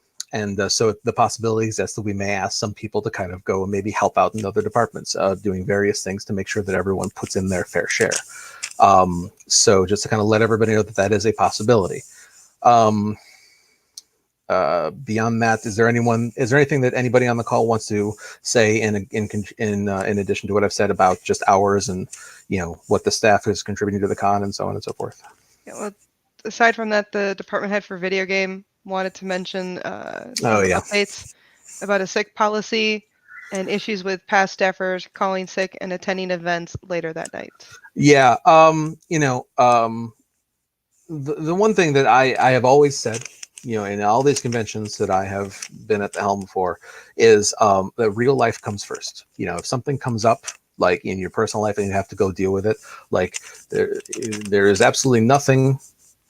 the possibility exists that we may ask some people to kind of go and maybe help out in other departments, doing various things to make sure that everyone puts in their fair share. So just to kind of let everybody know that that is a possibility. Beyond that, is there anything that anybody on the call wants to say in addition to what I've said about just hours and what the staff is contributing to the con and so on and so forth? Yeah, well, aside from that, the department head for video game wanted to mention updates about a sick policy and issues with past staffers calling sick and attending events later that night. Yeah, the one thing that I have always said, in all these conventions that I have been at the helm for, is that real life comes first. If something comes up, like in your personal life, and you have to go deal with it, like there is absolutely nothing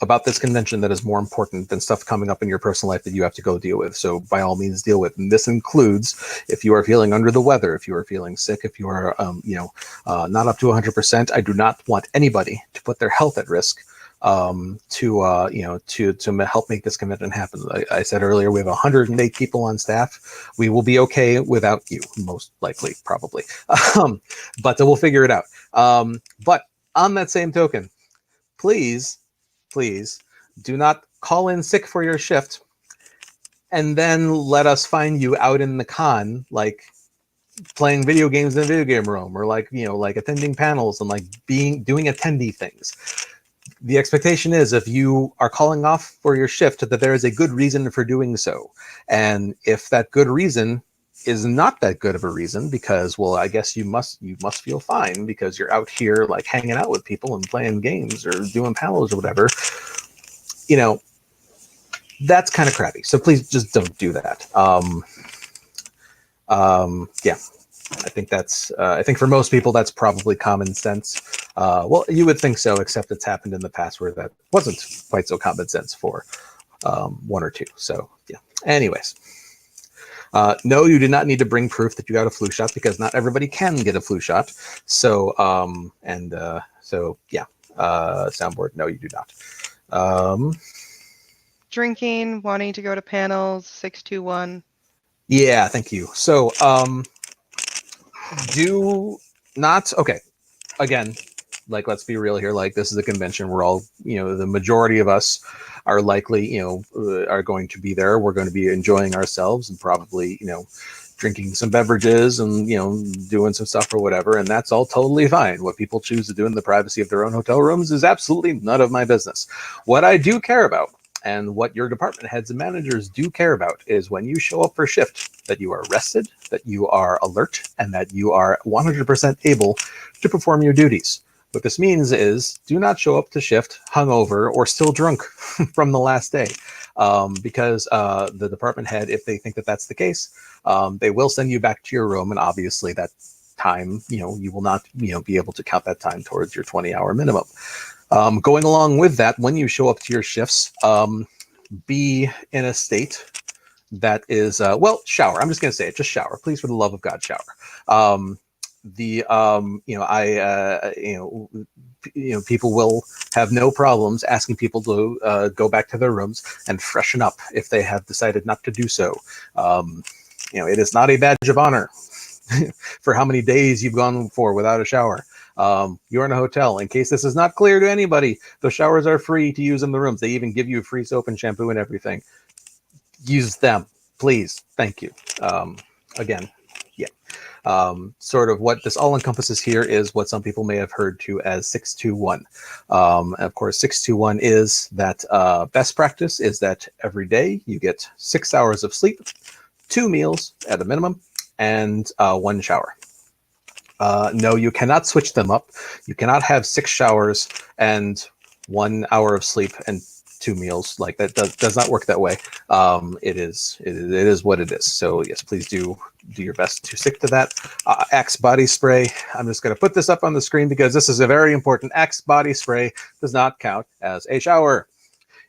about this convention that is more important than stuff coming up in your personal life that you have to go deal with. So by all means deal with. And this includes if you are feeling under the weather, if you are feeling sick, if you are, not up to 100%, I do not want anybody to put their health at risk to help make this convention happen. I said earlier, we have 108 people on staff. We will be okay without you, most likely, probably. But we'll figure it out. But on that same token, please do not call in sick for your shift and then let us find you out in the con, like playing video games in a video game room, or like attending panels and doing attendee things. The expectation is if you are calling off for your shift that there is a good reason for doing so. And if that good reason is not that good of a reason because, well, I guess you must feel fine because you're out here like hanging out with people and playing games or doing panels or whatever. You know, that's kind of crappy. So please just don't do that. Yeah, I think that's. I think for most people that's probably common sense. Well, you would think so, except it's happened in the past where that wasn't quite so common sense for one or two. So yeah. Anyways. No, you do not need to bring proof that you got a flu shot because not everybody can get a flu shot. So, so yeah, soundboard, no, you do not. Drinking, wanting to go to panels, 621. Yeah, thank you. So, do not, okay, again, like, let's be real here. Like, this is a convention. We're all, you know, the majority of us are likely, you know, are going to be there. We're going to be enjoying ourselves and probably, you know, drinking some beverages and, you know, doing some stuff or whatever. And that's all totally fine. What people choose to do in the privacy of their own hotel rooms is absolutely none of my business. What I do care about and what your department heads and managers do care about is when you show up for shift, that you are rested, that you are alert, and that you are 100% able to perform your duties. What this means is do not show up to shift hungover or still drunk from the last day, because the department head, if they think that that's the case, they will send you back to your room, and obviously that time, you know, you will not, you know, be able to count that time towards your 20-hour minimum. Going along with that, when you show up to your shifts, be in a state that is, well, shower. I'm just going to say it, just shower. Please, for the love of God, shower. You know, people will have no problems asking people to go back to their rooms and freshen up if they have decided not to do so. You know, it is not a badge of honor for how many days you've gone for without a shower. You're in a hotel. In case this is not clear to anybody, the showers are free to use in the rooms. They even give you free soap and shampoo and everything. Use them, please. Thank you. Again, yeah. Sort of what this all encompasses here is what some people may have heard to as 621. Of course, 621 is that best practice is that every day you get 6 hours of sleep, 2 meals at a minimum, and 1 shower. No, you cannot switch them up. You cannot have 6 showers and 1 hour of sleep and 2 meals. Like that does not work that way. It is what it is. So yes, please do your best to stick to that. Axe body spray. I'm just going to put this up on the screen because this is a very important. Axe body spray does not count as a shower.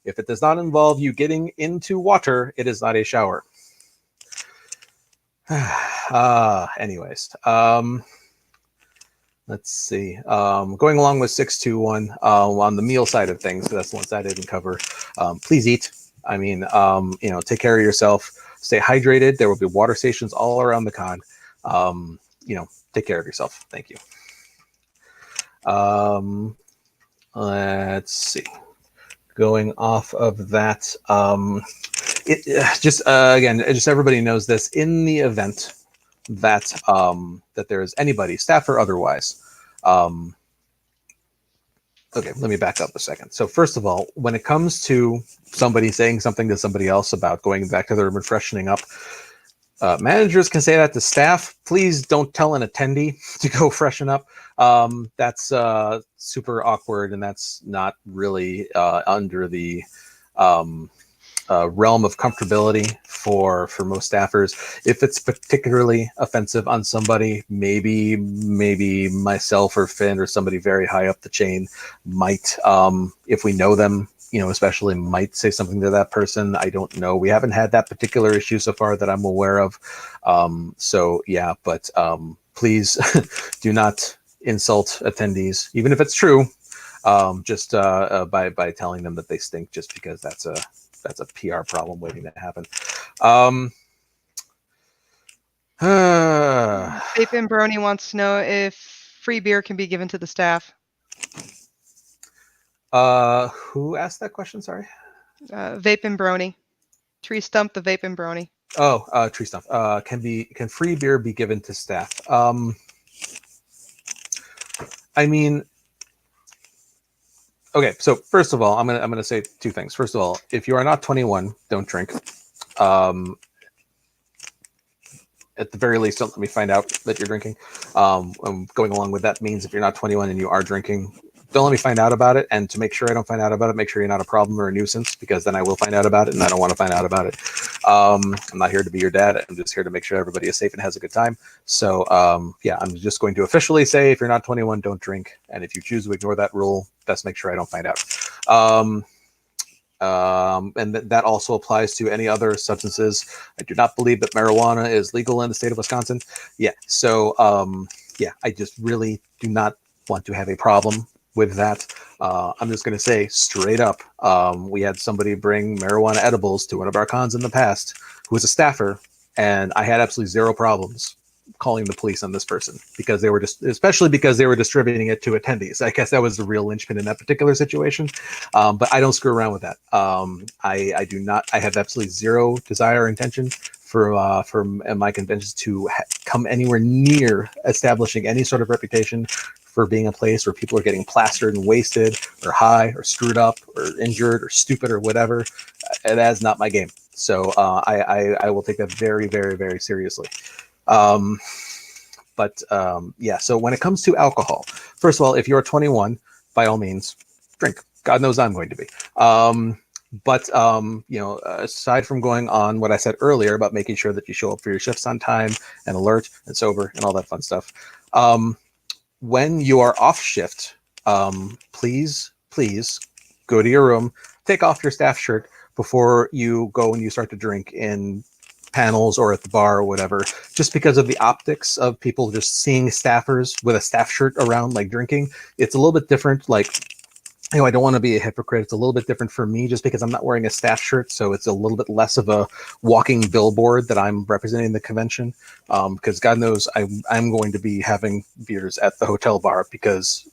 If it does not involve you getting into water, it is not a shower. Anyways, let's see. Going along with 621 on the meal side of things, that's the one side I didn't cover. Please eat. I mean, you know, take care of yourself. Stay hydrated. There will be water stations all around the con. You know, take care of yourself. Thank you. Let's see. Going off of that, again, just everybody knows this. In the event that that there is anybody, staff or otherwise. Okay, let me back up a second. So first of all, when it comes to somebody saying something to somebody else about going back to their room and freshening up, managers can say that to staff. Please don't tell an attendee to go freshen up. That's super awkward, and that's not really under the realm of comfortability for most staffers. If it's particularly offensive on somebody, maybe myself or Finn or somebody very high up the chain might, if we know them, you know, especially might say something to that person. I don't know. We haven't had that particular issue so far that I'm aware of. So yeah, but please do not insult attendees, even if it's true, just by telling them that they stink, just because that's a PR problem waiting to happen. Vape and Brony wants to know if free beer can be given to the staff. Who asked that question? Sorry. Vape and Brony. Tree Stump the Vape and Brony. Oh, Tree Stump. Can free beer be given to staff? I mean, okay, so first of all, I'm gonna say 2 things. First of all, if you are not 21, don't drink. at the very least, don't let me find out that you're drinking. Going along with that means if you're not 21 and you are drinking, don't let me find out about it. And to make sure I don't find out about it, make sure you're not a problem or a nuisance, because then I will find out about it, and I don't want to find out about it. I'm not here to be your dad. I'm just here to make sure everybody is safe and has a good time. So yeah, I'm just going to officially say, if you're not 21, don't drink. And if you choose to ignore that rule, best make sure I don't find out. And that also applies to any other substances. I do not believe that marijuana is legal in the state of Wisconsin. Yeah, so yeah, I just really do not want to have a problem with that. I'm just going to say straight up, we had somebody bring marijuana edibles to one of our cons in the past who was a staffer, and I had absolutely zero problems calling the police on this person, because they were just, especially because they were distributing it to attendees. I guess that was the real linchpin in that particular situation. But I don't screw around with that. I do not. I have absolutely zero desire or intention for my conventions to come anywhere near establishing any sort of reputation for being a place where people are getting plastered and wasted, or high, or screwed up, or injured, or stupid, or whatever. That is not my game. So I will take that very, very, very seriously. Yeah, so when it comes to alcohol, first of all, if you're 21, by all means, drink. God knows I'm going to be. You know, aside from going on what I said earlier about making sure that you show up for your shifts on time and alert and sober and all that fun stuff, when you are off shift, please go to your room, take off your staff shirt before you go and you start to drink in panels or at the bar or whatever, just because of the optics of people just seeing staffers with a staff shirt around, like, drinking. It's a little bit different. Like, you know, I don't want to be a hypocrite. It's a little bit different for me just because I'm not wearing a staff shirt, so it's a little bit less of a walking billboard that I'm representing the convention, because God knows I'm going to be having beers at the hotel bar because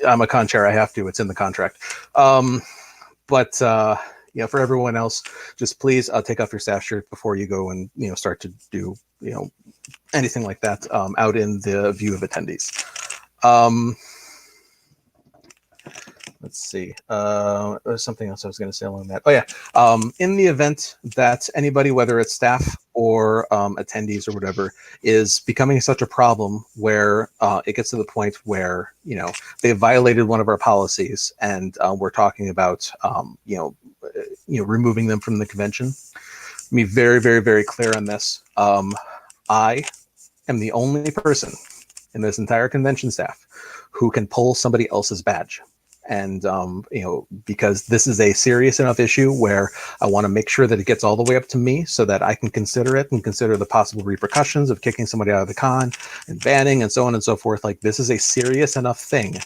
I'm a con chair. I have to. It's in the contract. You know, for everyone else, just please take off your staff shirt before you go and, you know, start to do, you know, anything like that out in the view of attendees. Let's see. There's something else I was going to say along that. Oh yeah. In the event that anybody, whether it's staff or attendees or whatever, is becoming such a problem where it gets to the point where, you know, they violated one of our policies, and we're talking about removing them from the convention. Let me be very, very, very clear on this. I am the only person in this entire convention staff who can pull somebody else's badge. And, you know, because this is a serious enough issue where I want to make sure that it gets all the way up to me so that I can consider it and consider the possible repercussions of kicking somebody out of the con and banning and so on and so forth. Like, this is a serious enough thing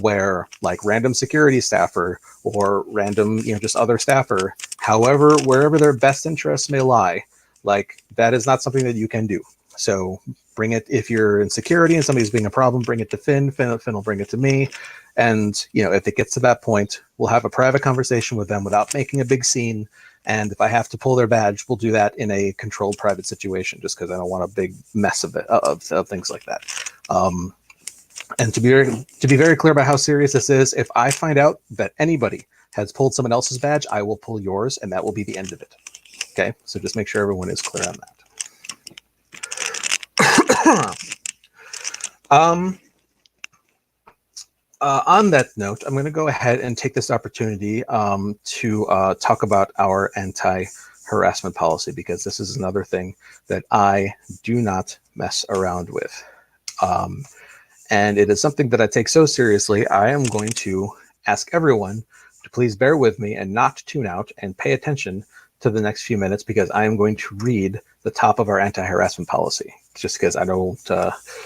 where, like, random security staffer or random, you know, just other staffer, however, wherever their best interests may lie, like, that is not something that you can do. So bring it, if you're in security and somebody's being a problem, bring it to Finn. Finn will bring it to me. And, you know, if it gets to that point, we'll have a private conversation with them without making a big scene. And if I have to pull their badge, we'll do that in a controlled private situation, just because I don't want a big mess of it, of things like that. And to be very clear about how serious this is, if I find out that anybody has pulled someone else's badge, I will pull yours, and that will be the end of it. Okay, so just make sure everyone is clear on that. On that note, I'm going to go ahead and take this opportunity to talk about our anti-harassment policy, because this is another thing that I do not mess around with. And it is something that I take so seriously, I am going to ask everyone to please bear with me and not tune out and pay attention to the next few minutes, because I am going to read the top of our anti-harassment policy. Just because I don't,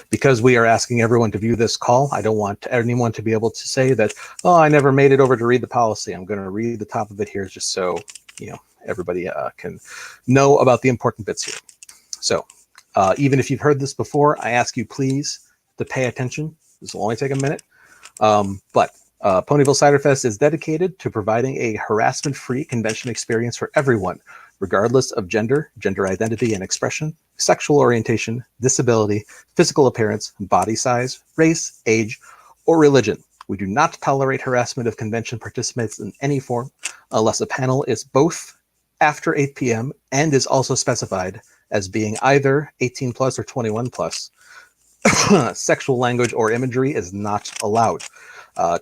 because we are asking everyone to view this call, I don't want anyone to be able to say that, oh, I never made it over to read the policy. I'm going to read the top of it here just so, you know, everybody can know about the important bits here. So even if you've heard this before, I ask you please to pay attention. This will only take a minute. Ponyville Cider Fest is dedicated to providing a harassment-free convention experience for everyone, regardless of gender, gender identity and expression, sexual orientation, disability, physical appearance, body size, race, age, or religion. We do not tolerate harassment of convention participants in any form unless a panel is both after 8 p.m. and is also specified as being either 18 plus or 21 plus. Sexual language or imagery is not allowed.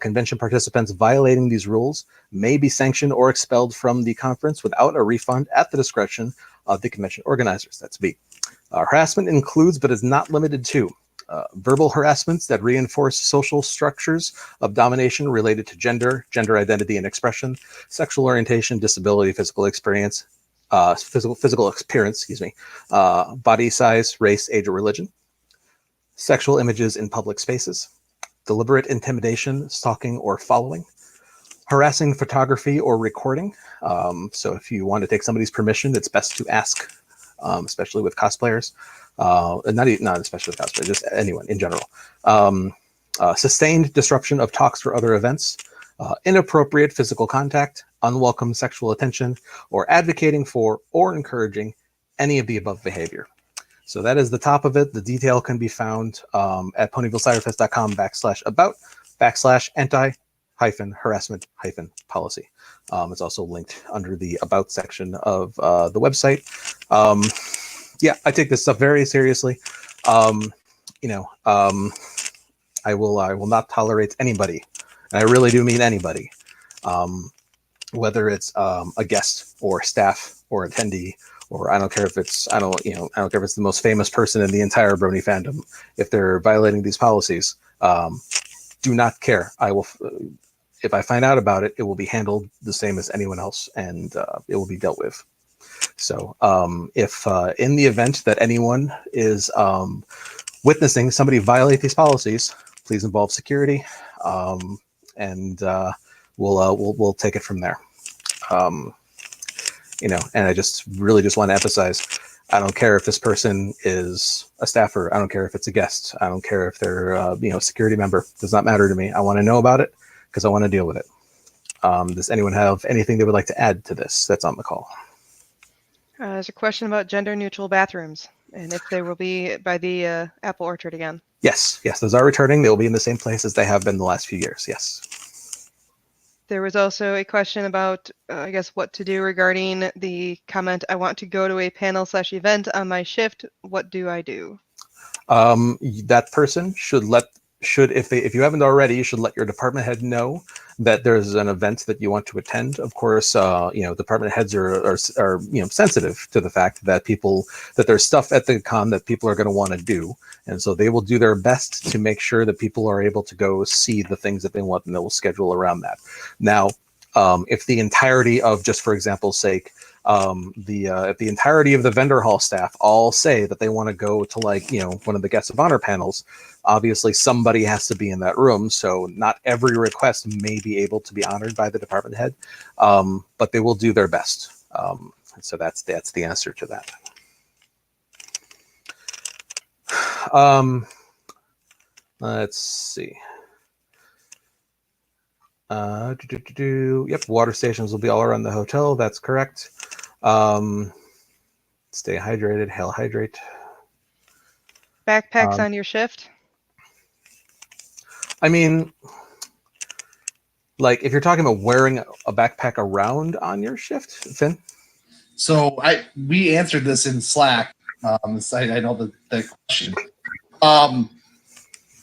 Convention participants violating these rules may be sanctioned or expelled from the conference without a refund at the discretion of the convention organizers. That's B. Harassment includes, but is not limited to, verbal harassments that reinforce social structures of domination related to gender, gender identity and expression, sexual orientation, disability, physical appearance, body size, race, age, or religion. Sexual images in public spaces, deliberate intimidation, stalking, or following, harassing photography or recording. So if you want to take somebody's permission, it's best to ask, especially with cosplayers. Not especially with cosplayers, just anyone in general. Sustained disruption of talks or other events, inappropriate physical contact, unwelcome sexual attention, or advocating for or encouraging any of the above behavior. So that is the top of it. The detail can be found at ponyvilleciderfest.com/about/anti-harassment-policy. It's also linked under the About section of the website. Yeah, I take this stuff very seriously. I will not tolerate anybody, and I really do mean anybody, whether it's a guest or staff or attendee, or I don't care if it's I don't care if it's the most famous person in the entire Brony fandom. If they're violating these policies, do not care. I will. If I find out about it, it will be handled the same as anyone else, and it will be dealt with. So if in the event that anyone is witnessing somebody violate these policies, please involve security, and we'll take it from there. And I just really want to emphasize, I don't care if this person is a staffer. I don't care if it's a guest. I don't care if they're a security member. It does not matter to me. I want to know about it because I want to deal with it. Does anyone have anything they would like to add to this that's on the call? There's a question about gender-neutral bathrooms and if they will be by the Apple Orchard again. Yes, those are returning. They will be in the same place as they have been the last few years. Yes. There was also a question about, I guess, what to do regarding the comment, I want to go to a panel/event on my shift. What do I do? That person if you haven't already, you should let your department head know that there's an event that you want to attend. Of course, department heads are sensitive to the fact that there's stuff at the con that people are going to want to do, and so they will do their best to make sure that people are able to go see the things that they want, and they will schedule around that. Now, if the entirety of, just for example's sake, if the entirety of the vendor hall staff all say that they want to go to one of the guest of honor panels, obviously somebody has to be in that room. So not every request may be able to be honored by the department head, but they will do their best. So that's the answer to that. Let's see. Yep, water stations will be all around the hotel. That's correct. Stay hydrated. Hell, hydrate. Backpacks on your shift? I mean, if you're talking about wearing a backpack around on your shift, Finn? So we answered this in Slack. I know the question.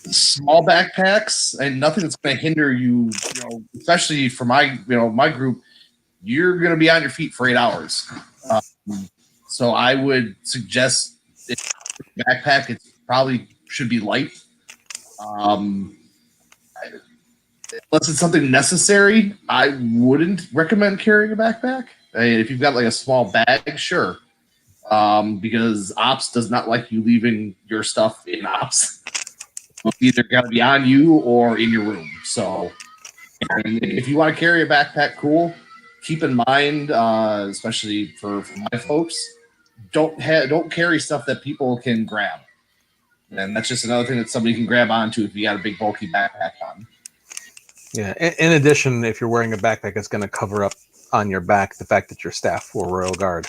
Small backpacks and nothing that's going to hinder you, especially for my group, you're going to be on your feet for 8 hours. So I would suggest backpack, it probably should be light. Unless it's something necessary, I wouldn't recommend carrying a backpack. If you've got a small bag, sure. Because Ops does not like you leaving your stuff in Ops. It's either got to be on you or in your room. So if you want to carry a backpack, cool. Keep in mind, especially for my folks, don't carry stuff that people can grab. And that's just another thing that somebody can grab onto if you got a big bulky backpack on. Yeah. In addition, if you're wearing a backpack, it's going to cover up on your back the fact that you're staff or Royal Guard.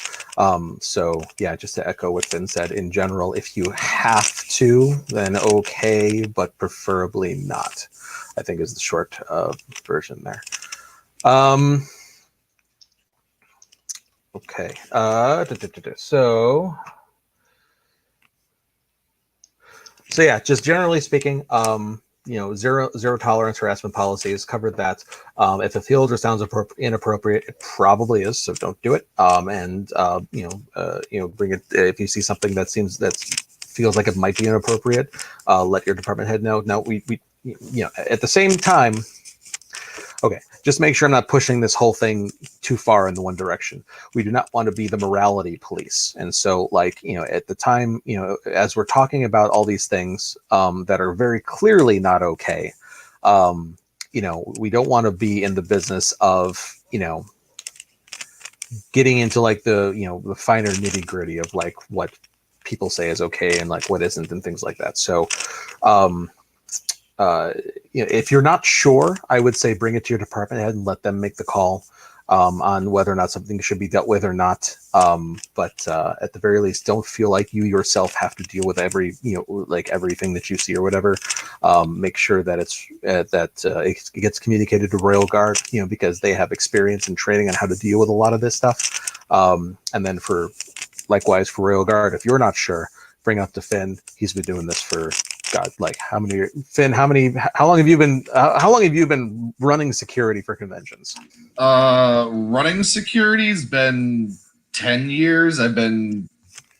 So yeah, just to echo what Finn said, in general, if you have to, then okay, but preferably not, I think is the short version there. Okay. So So yeah, just generally speaking, zero tolerance harassment policies, covered that. If it feels or sounds inappropriate, it probably is, so don't do it. Bring it if you see something that feels like it might be inappropriate. Let your department head know. Now we at the same time. Okay, just make sure I'm not pushing this whole thing too far in the one direction. We do not want to be the morality police. And so, at the time, as we're talking about all these things that are very clearly not okay, we don't want to be in the business of, getting into the finer nitty gritty of what people say is okay and what isn't and things like that. So, if you're not sure, I would say bring it to your department head and let them make the call on whether or not something should be dealt with or not. But at the very least, don't feel like you yourself have to deal with everything that you see or whatever. Make sure that it gets communicated to Royal Guard, because they have experience and training on how to deal with a lot of this stuff. And then likewise for Royal Guard, if you're not sure, bring up to Finn. He's been doing this for God, how long have you been running security for conventions? Running security's been 10 years. I've been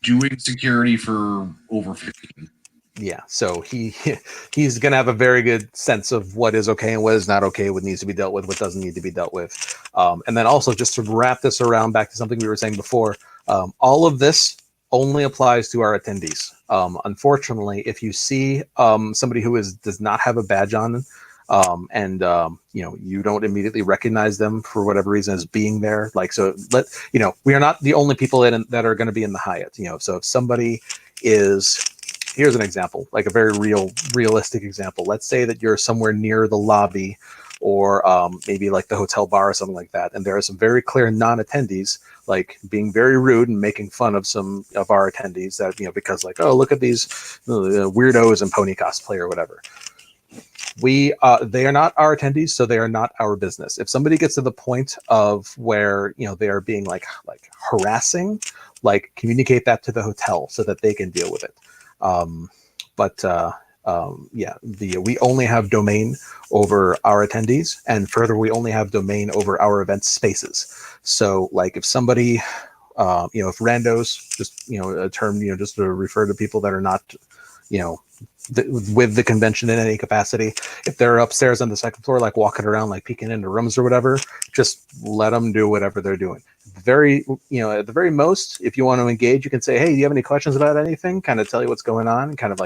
doing security for over 15. Yeah, so he's gonna have a very good sense of what is okay and what is not okay, what needs to be dealt with, what doesn't need to be dealt with. And then also, just to wrap this around back to something we were saying before, all of this only applies to our attendees. Unfortunately, if you see somebody who does not have a badge on, and you don't immediately recognize them for whatever reason as being there, we are not the only people that are going to be in the Hyatt. So if somebody is, here's an example, like a very realistic example. Let's say that you're somewhere near the lobby, or maybe like the hotel bar or something like that, and there are some very clear non-attendees being very rude and making fun of some of our attendees that because oh, look at these weirdos in pony cosplay or whatever. They are not our attendees, so they are not our business. If somebody gets to the point of where they are being harassing, communicate that to the hotel so that they can deal with it. We only have domain over our attendees, and further, we only have domain over our event spaces. So, if somebody, if randos, just a term, just to refer to people that are not, with the convention in any capacity, if they're upstairs on the second floor, walking around, peeking into rooms or whatever, just let them do whatever they're doing. At the very most, if you want to engage, you can say, hey, do you have any questions about anything? Kind of tell you what's going on, kind of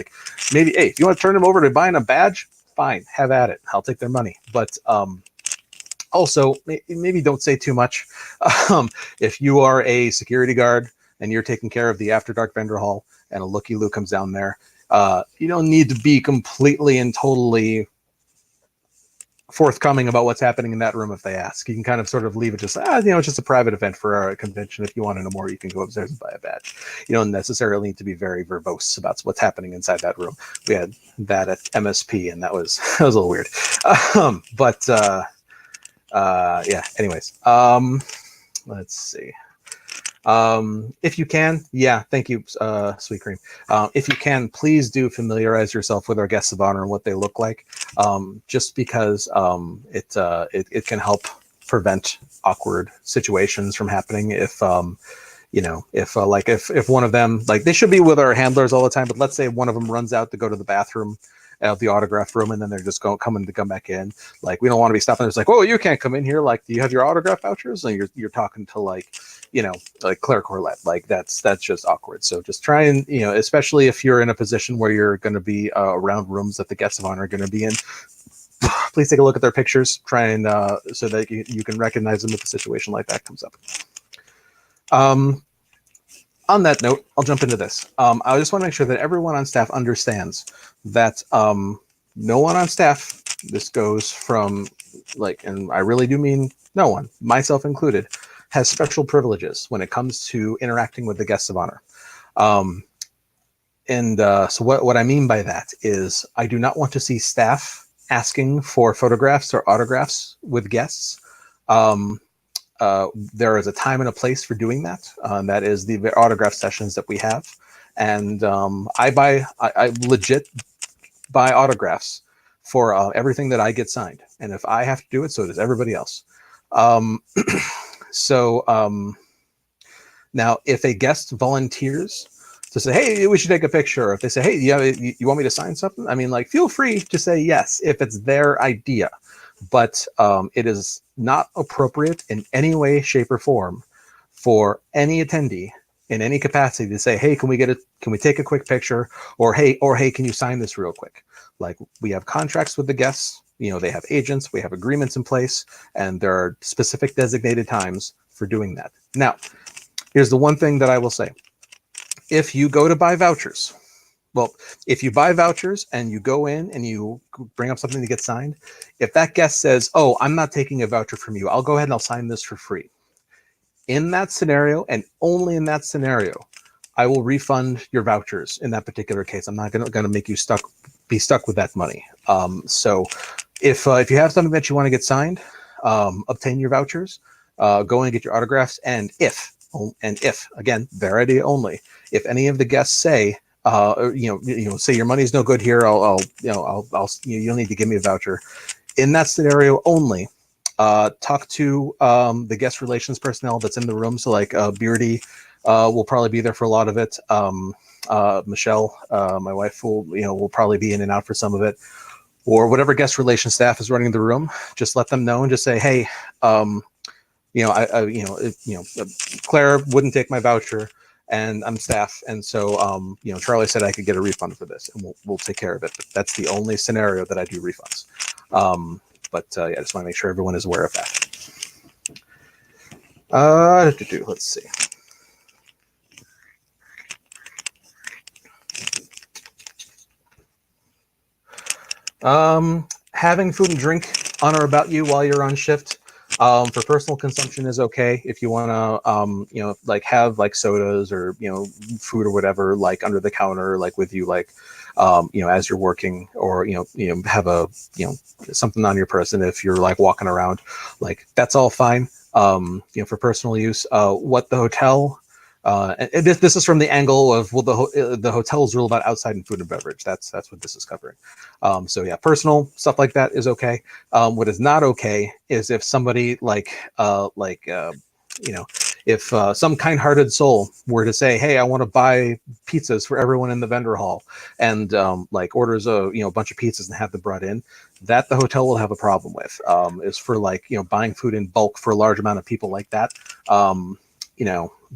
maybe, hey, if you want to turn them over to buying a badge, fine, have at it. I'll take their money. But also, maybe don't say too much. If you are a security guard and you're taking care of the After Dark vendor hall and a looky-loo comes down there, you don't need to be completely and totally forthcoming about what's happening in that room if they ask. You can kind of sort of leave it just, it's just a private event for our convention. If you want to know more, you can go upstairs and buy a badge. You don't necessarily need to be very verbose about what's happening inside that room. We had that at MSP, and that was a little weird. Anyways, let's see. If you can, thank you, Sweet Cream. If you can, please do familiarize yourself with our guests of honor and what they look like, just because it can help prevent awkward situations from happening. If if one of them, they should be with our handlers all the time, but let's say one of them runs out to go to the bathroom of the autograph room, and then they're just coming to come back in. We don't want to be stopping. It's oh, you can't come in here. Do you have your autograph vouchers? And you're talking to Claire Corlett. That's just awkward. So just try and, especially if you're in a position where you're going to be around rooms that the guests of honor are going to be in, please take a look at their pictures. Try and so that you can recognize them if a situation like that comes up. On that note, I'll jump into this. I just want to make sure that everyone on staff understands that no one on staff, this goes from and I really do mean no one, myself included, has special privileges when it comes to interacting with the guests of honor. So what I mean by that is I do not want to see staff asking for photographs or autographs with guests. There is a time and a place for doing that. That is the autograph sessions that we have. and I legit buy autographs for everything that I get signed, and if I have to do it, so does everybody else. Now, if a guest volunteers to say, hey, we should take a picture, or if they say, hey, you want me to sign something? I mean, like, feel free to say yes if it's their idea. But it is not appropriate in any way, shape, or form for any attendee in any capacity to say, hey, can we take a quick picture? Or hey, can you sign this real quick? Like, we have contracts with the guests, they have agents, we have agreements in place, and there are specific designated times for doing that. Now, here's the one thing that I will say. If you go to buy vouchers, if you buy vouchers and you go in and you bring up something to get signed, if that guest says, oh, I'm not taking a voucher from you, I'll go ahead and I'll sign this for free. In that scenario, and only in that scenario, I will refund your vouchers in that particular case. I'm not going to make you be stuck with that money. So if you have something that you want to get signed, obtain your vouchers, go and get your autographs. And if again, their idea only, if any of the guests say, say your money's no good here, I'll you don't need to give me a voucher. In that scenario only, talk to the guest relations personnel that's in the room. So like Beardy will probably be there for a lot of it. Michelle, my wife, will probably be in and out for some of it, or whatever guest relations staff is running the room. Just let them know and just say, hey, Claire wouldn't take my voucher, and I'm staff, and so Charlie said I could get a refund for this, and we'll take care of it. But that's the only scenario that I do refunds. I just want to make sure everyone is aware of that. Let's see. Having food and drink on or about you while you're on shift for personal consumption is okay. If you want to, have like sodas or, food or whatever, like under the counter, like with you, like, as you're working, or, have something on your person. If you're like walking around, like, that's all fine. For personal use, what the hotel, and this is from the angle of, the hotel's rule about outside and food and beverage. That's what this is covering. Personal stuff like that is okay. What is not okay is if somebody if some kind-hearted soul were to say, hey, I want to buy pizzas for everyone in the vendor hall, and orders a bunch of pizzas and have them brought in, that the hotel will have a problem with. Is for buying food in bulk for a large amount of people like that.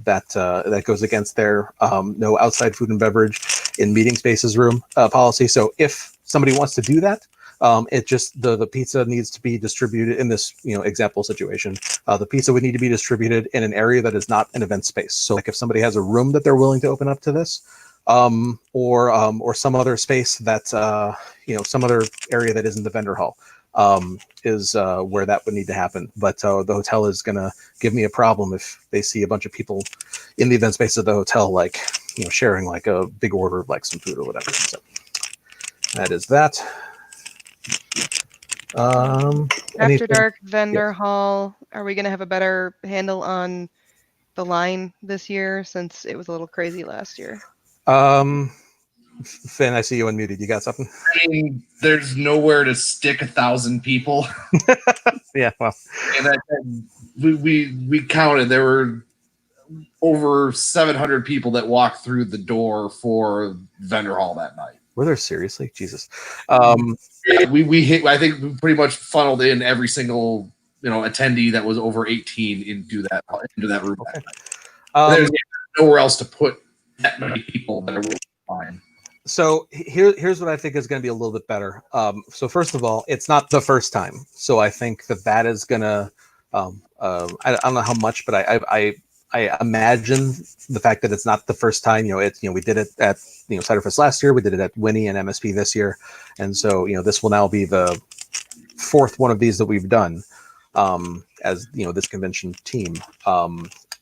That goes against their no outside food and beverage in meeting spaces room policy. So if somebody wants to do that, it just the pizza needs to be distributed in this example situation. The pizza would need to be distributed in an area that is not an event space. So like if somebody has a room that they're willing to open up to this, or some other space that some other area that isn't the vendor hall, is where that would need to happen. But the hotel is going to give me a problem if they see a bunch of people in the event space of the hotel, sharing like a big order of like some food or whatever. So that is that. After dark vendor hall, are we going to have a better handle on the line this year, since it was a little crazy last year? Finn, I see you unmuted. You got something? I mean, there's nowhere to stick 1,000 people. Yeah, well, and we counted. There were over 700 people that walked through the door for vendor hall that night. Were there seriously? Jesus. We hit. I think we pretty much funneled in every single attendee that was over 18 into that room. Okay. There's nowhere else to put that many people that are really fine. So here's what I think is going to be a little bit better. So first of all, it's not the first time. So I think that is going to, I don't know how much, but I imagine the fact that it's not the first time. We did it at Ciderfest last year. We did it at Winnie and MSP this year, and so this will now be the fourth one of these that we've done as this convention team.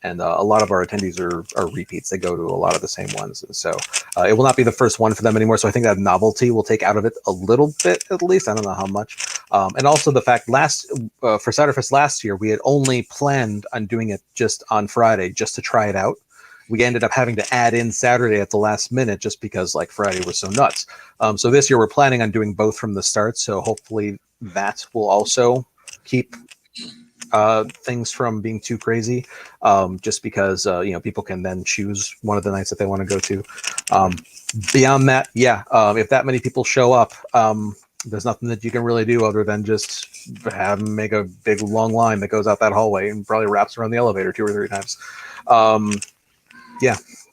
And a lot of our attendees are repeats. They go to a lot of the same ones. And so it will not be the first one for them anymore. So I think that novelty will take out of it a little bit, at least. I don't know how much. And also the fact for Ciderfest last year, we had only planned on doing it just on Friday, just to try it out. we ended up having to add in Saturday at the last minute just because like Friday was so nuts. So this year we're planning on doing both from the start. So hopefully that will also keep things from being too crazy, just because people can then choose one of the nights that they want to go to. Beyond that, if that many people show up, there's nothing that you can really do other than just have them make a big long line that goes out that hallway and probably wraps around the elevator 2 or 3 times.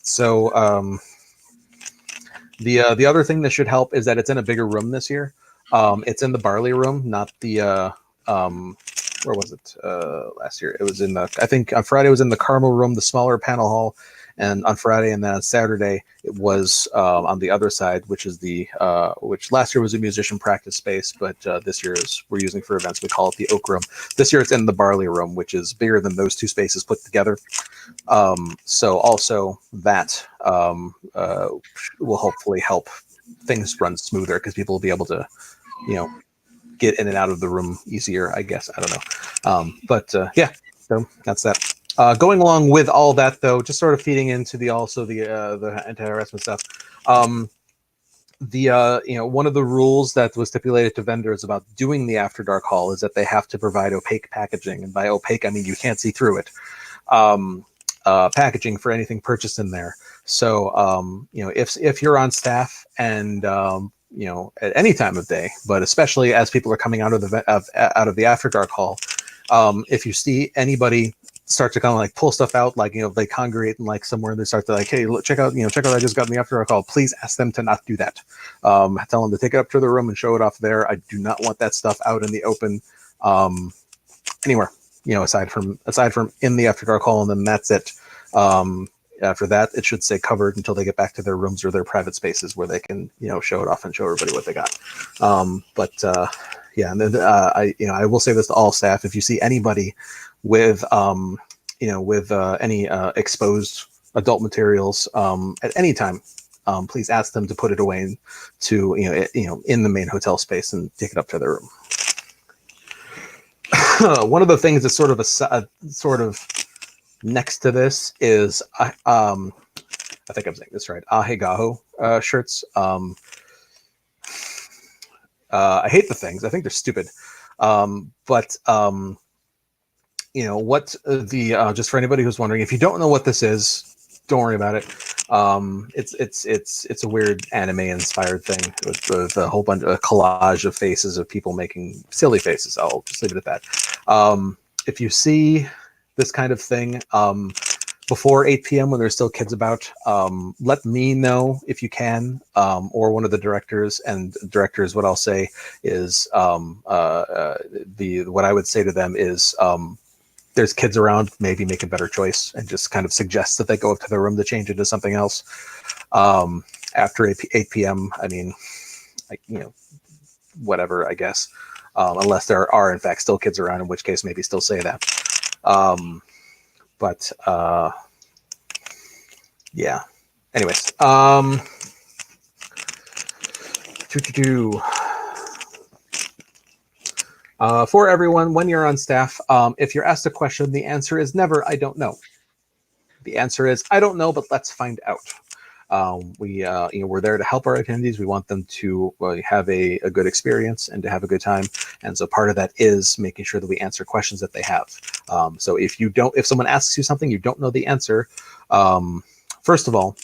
So the other thing that should help is that it's in a bigger room this year. It's in the Barley room, not the where was it last year? It was in I think on Friday it was in the Carmel room, the smaller panel hall, and on Friday and then on Saturday it was on the other side, which is which last year was a musician practice space, but this year we're using for events. We call it the Oak room. This year it's in the Barley room, which is bigger than those 2 spaces put together. So also that will hopefully help things run smoother because people will be able to, get in and out of the room easier, I guess. I don't know. So that's that. Going along with all that, though, just sort of feeding into the anti-harassment stuff. One of the rules that was stipulated to vendors about doing the After Dark Hall is that they have to provide opaque packaging, and by opaque I mean you can't see through it. Packaging for anything purchased in there. So if you're on staff and at any time of day, but especially as people are coming out of the After Dark Hall, if you see anybody start to kind of like pull stuff out, like they congregate and like somewhere, they start to like, hey, look, check out what I just got in the After Dark Hall. Please ask them to not do that. Tell them to take it up to the room and show it off there. I do not want that stuff out in the open anywhere. Aside from in the After Dark Hall, and then that's it. After that, it should stay covered until they get back to their rooms or their private spaces where they can, show it off and show everybody what they got. And then I will say this to all staff: if you see anybody with any exposed adult materials at any time, please ask them to put it away to in the main hotel space and take it up to their room. One of the things that's sort of next to this is I think I'm saying this right. Ahegaho shirts. I hate the things. I think they're stupid. What just for anybody who's wondering, if you don't know what this is, don't worry about it. It's a weird anime inspired thing with a whole bunch of collage of faces of people making silly faces. I'll just leave it at that. If you see this kind of thing before 8 p.m. when there's still kids about, let me know if you can, or one of the directors. And directors, what I'll say is, what I would say to them is, there's kids around, maybe make a better choice and just kind of suggest that they go up to their room to change into something else. After 8 p.m., I mean, whatever, I guess, unless there are in fact still kids around, in which case maybe still say that. Yeah. Anyways, for everyone, when you're on staff, if you're asked a question, the answer is never, I don't know. The answer is, I don't know, but let's find out. We're there to help our attendees. We want them to have a good experience and to have a good time. And so part of that is making sure that we answer questions that they have. So if someone asks you something, you don't know the answer, first of all,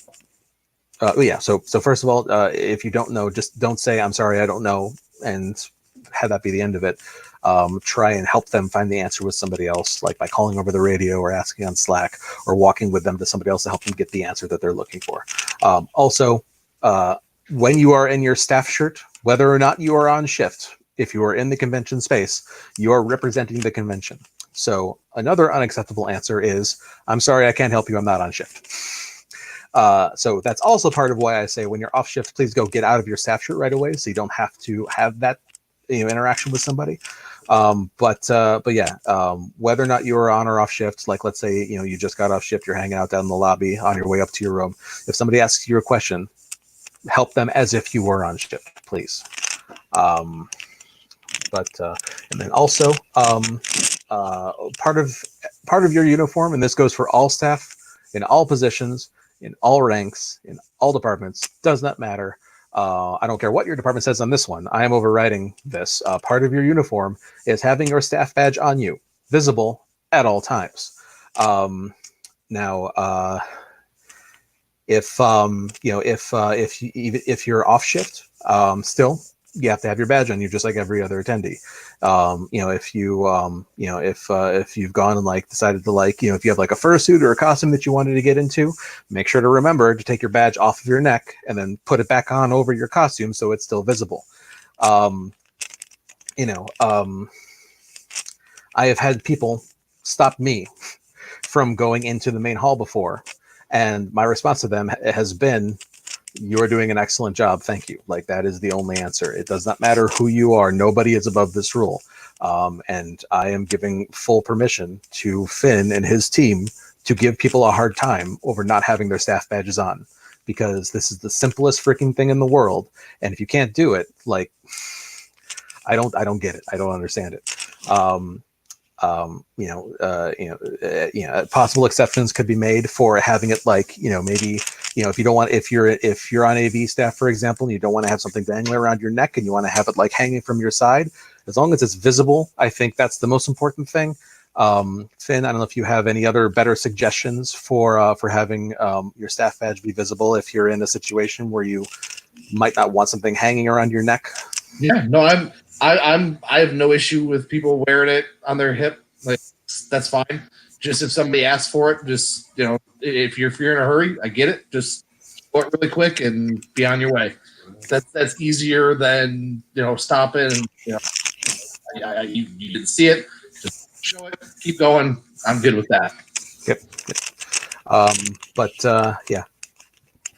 so first of all, if you don't know, just don't say, I'm sorry, I don't know, and have that be the end of it. Try and help them find the answer with somebody else, like by calling over the radio or asking on Slack or walking with them to somebody else to help them get the answer that they're looking for. Also, when you are in your staff shirt, whether or not you are on shift, if you are in the convention space, you are representing the convention. So another unacceptable answer is, I'm sorry, I can't help you, I'm not on shift. So that's also part of why I say when you're off shift, please go get out of your staff shirt right away so you don't have to have that interaction with somebody. But yeah, whether or not you are on or off shift, like let's say you just got off shift, you're hanging out down in the lobby on your way up to your room. If somebody asks you a question, help them as if you were on shift, please. And then also part of your uniform, and this goes for all staff. in all positions, in all ranks, in all departments. Does not matter. I don't care what your department says on this one. I am overriding this. Part of your uniform is having your staff badge on you, visible at all times. Now, if if you're off shift, still you have to have your badge on you just like every other attendee. If you've gone and like decided to like, if you have like a fursuit or a costume that you wanted to get into, make sure to remember to take your badge off of your neck and then put it back on over your costume so it's still visible. I have had people stop me from going into the main hall before, and my response to them has been, "You're doing an excellent job. Thank you." Like, that is the only answer. It does not matter who you are. Nobody is above this rule. And I am giving full permission to Finn and his team to give people a hard time over not having their staff badges on, because this is the simplest freaking thing in the world. And if you can't do it, like, I don't get it. I don't understand it. Possible exceptions could be made for having it like, maybe, if you don't want, if you're on AV staff, for example, and you don't want to have something dangling around your neck and you want to have it like hanging from your side, as long as it's visible, I think that's the most important thing. Finn, I don't know if you have any other better suggestions for having your staff badge be visible if you're in a situation where you might not want something hanging around your neck. Yeah, no, I have no issue with people wearing it on their hip. Like, that's fine. Just if somebody asks for it, just, if you're in a hurry, I get it. Just go it really quick and be on your way. That's easier than, stopping. And, you didn't see it. Just show it. Keep going. I'm good with that. Yep.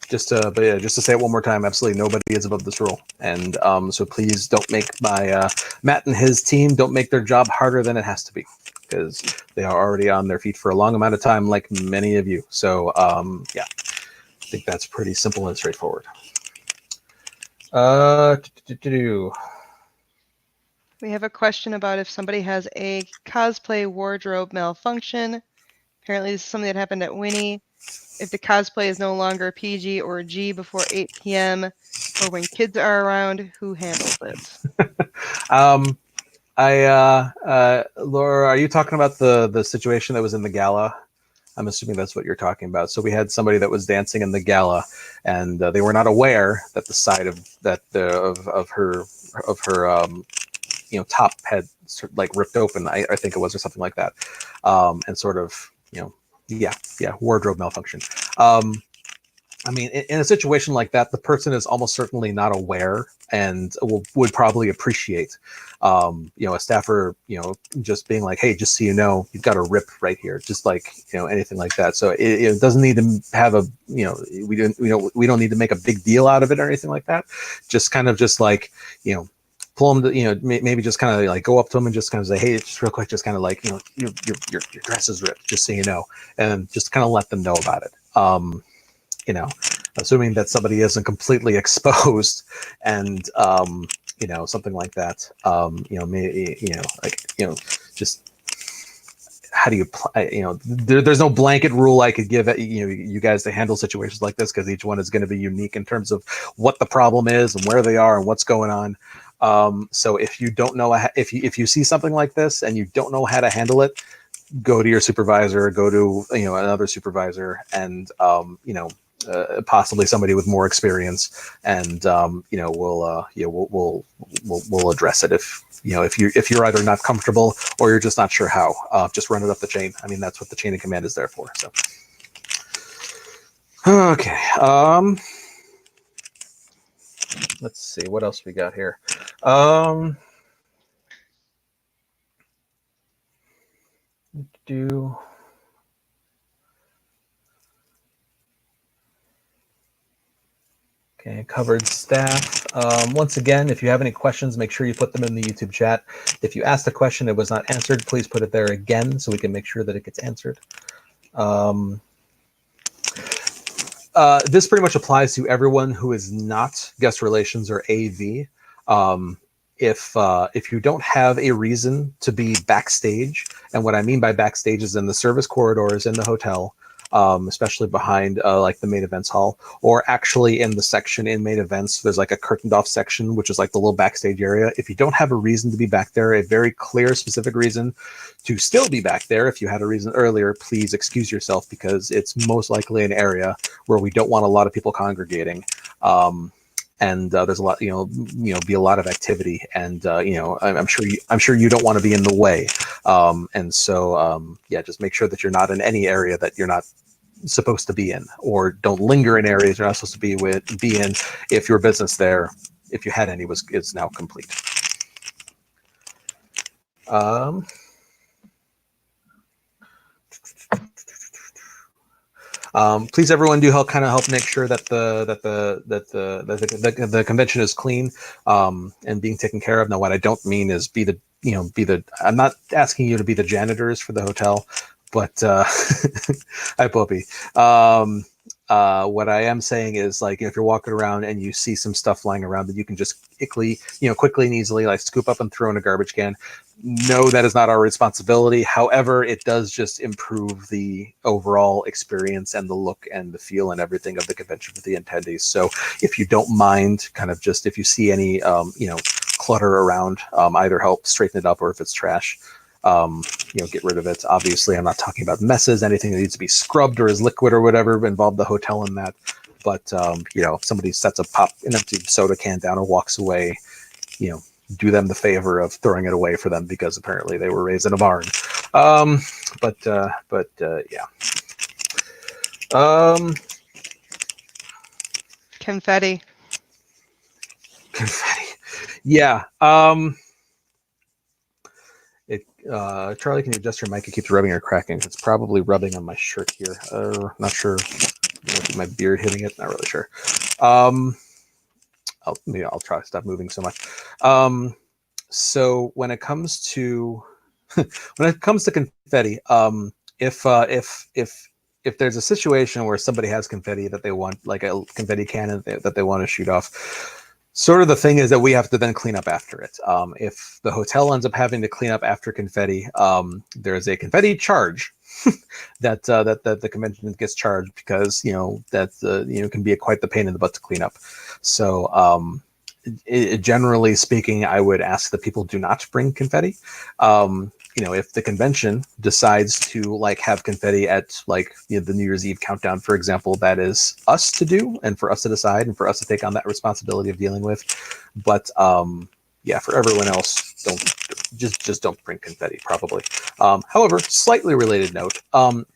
Just to say it one more time, absolutely nobody is above this rule, and so please don't make Matt and his team don't make their job harder than it has to be, because they are already on their feet for a long amount of time, like many of you. So I think that's pretty simple and straightforward. We have a question about if somebody has a cosplay wardrobe malfunction. Apparently, this is something that happened at Winnie. If the cosplay is no longer PG or G before 8 p.m. or when kids are around, who handles it? Laura, are you talking about the situation that was in the gala? I'm assuming that's what you're talking about. So we had somebody that was dancing in the gala, and they were not aware that the side of her top had sort of like ripped open. I think it was, or something like that, and sort of wardrobe malfunction. I mean, in a situation like that, the person is almost certainly not aware and would probably appreciate, a staffer, just being like, "Hey, just so you know, you've got a rip right here," just like, anything like that. So it doesn't need to have a, we don't need to make a big deal out of it or anything like that. Just kind of just like, pull them to, maybe just kind of like go up to them and just kind of say, "Hey, just real quick, just kind of like, your dress is ripped, just so you know," and just kind of let them know about it. Assuming that somebody isn't completely exposed and, something like that, just how do you, there's no blanket rule I could give, you guys to handle situations like this, because each one is going to be unique in terms of what the problem is and where they are and what's going on. So if you don't know, if you see something like this and you don't know how to handle it, go to your supervisor, go to, another supervisor, and, possibly somebody with more experience, and we'll address it if you're either not comfortable or you're just not sure how. Just run it up the chain. I mean, that's what the chain of command is there for. So okay, let's see what else we got here. Okay, covered staff. Once again, if you have any questions, make sure you put them in the YouTube chat. If you asked a question that was not answered, please put it there again so we can make sure that it gets answered. This pretty much applies to everyone who is not guest relations or AV. If you don't have a reason to be backstage, and what I mean by backstage is in the service corridors in the hotel, especially behind like the main events hall, or actually in the section in main events. There's like a curtained off section, which is like the little backstage area. If you don't have a reason to be back there, a very clear, specific reason to still be back there, if you had a reason earlier, please excuse yourself, because it's most likely an area where we don't want a lot of people congregating. And there's a lot, be a lot of activity, and I'm sure you don't want to be in the way, and so just make sure that you're not in any area that you're not supposed to be in, or don't linger in areas you're not supposed to be in. If your business there, if you had any, is now complete. Please, everyone, do help make sure that the convention is clean and being taken care of. Now, what I don't mean is I'm not asking you to be the janitors for the hotel, but hi, Poppy. What I am saying is, like, if you're walking around and you see some stuff lying around that you can just quickly and easily like scoop up and throw in a garbage can. No, that is not our responsibility. However, it does just improve the overall experience and the look and the feel and everything of the convention for the attendees. So if you don't mind, kind of just if you see any, clutter around, either help straighten it up, or if it's trash, get rid of it. Obviously, I'm not talking about messes, anything that needs to be scrubbed or is liquid or whatever, involve the hotel in that. But, if somebody sets an empty soda can down or walks away, do them the favor of throwing it away for them, because apparently they were raised in a barn. Yeah. Confetti. Yeah. Charlie, can you adjust your mic? It keeps rubbing or cracking. It's probably rubbing on my shirt here. Not sure. My beard hitting it. Not really sure. I'll try to stop moving so much. So when it comes to confetti, if there's a situation where somebody has confetti that they want, like a confetti cannon that they want to shoot off, sort of the thing is that we have to then clean up after it. If the hotel ends up having to clean up after confetti, there's a confetti charge that the convention gets charged, because that can be quite the pain in the butt to clean up. So generally speaking, I would ask that people do not bring confetti. If the convention decides to have confetti at the New Year's Eve countdown, for example, that is us to do, and for us to decide, and for us to take on that responsibility of dealing with. But for everyone else, don't bring confetti, probably. However, slightly related note,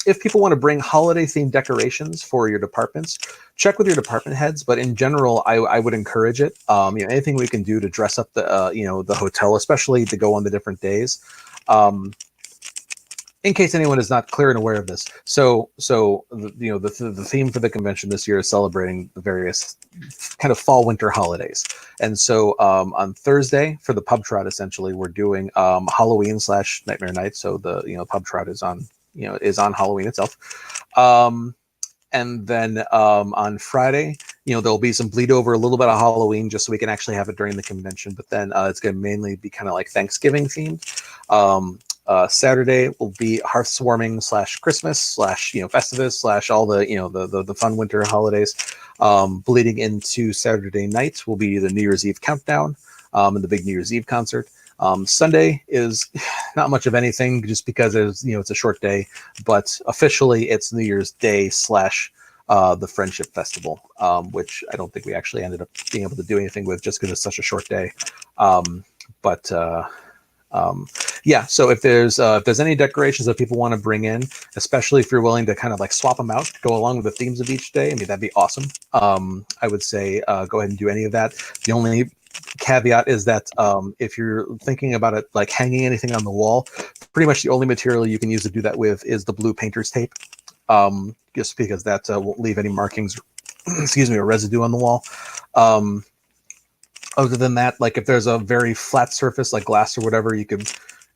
if people want to bring holiday themed decorations for your departments, check with your department heads. But in general, I would encourage it. Anything we can do to dress up the hotel, especially to go on the different days. In case anyone is not clear and aware of this, the theme for the convention this year is celebrating the various kind of fall winter holidays. And so on Thursday for the pub trot, essentially we're doing Halloween / Nightmare Night. So the pub trot is on Halloween itself. And then on Friday, there'll be some bleed over, a little bit of Halloween, just so we can actually have it during the convention. But then it's going to mainly be kind of like Thanksgiving themed. Saturday will be hearthwarming / Christmas / Festivus / all the fun winter holidays. Bleeding into Saturday night will be the New Year's Eve countdown and the big New Year's Eve concert. Sunday is not much of anything, just because it's a short day, but officially it's New Year's Day / the Friendship Festival, which I don't think we actually ended up being able to do anything with, just because it's such a short day. So if there's any decorations that people want to bring in, especially if you're willing to kind of swap them out, go along with the themes of each day, that'd be awesome. I would say go ahead and do any of that. The only caveat is that if you're thinking about it hanging anything on the wall, pretty much the only material you can use to do that with is the blue painter's tape, just because that won't leave any markings or residue on the wall. Other than that, if there's a very flat surface like glass or whatever, you could,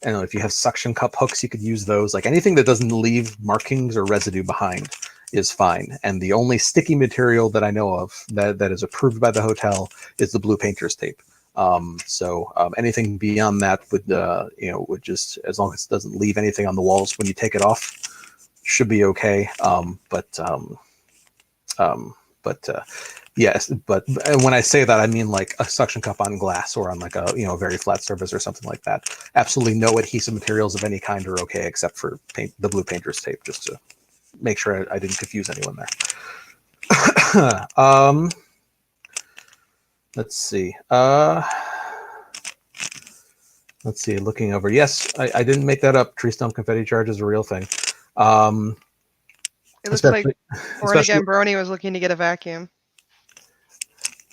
if you have suction cup hooks, you could use those. Anything that doesn't leave markings or residue behind is fine. And the only sticky material that I know of that is approved by the hotel is the blue painter's tape. Anything beyond that would just, as long as it doesn't leave anything on the walls when you take it off, should be okay. Yes, but when I say that, I mean like a suction cup on glass or on like a very flat surface or something like that. Absolutely no adhesive materials of any kind are okay except for the blue painter's tape, just to make sure I didn't confuse anyone there. Let's see. Let's see. Looking over. Yes, I didn't make that up. Tree stump confetti charge is a real thing. It looks like Born Again Brony was looking to get a vacuum.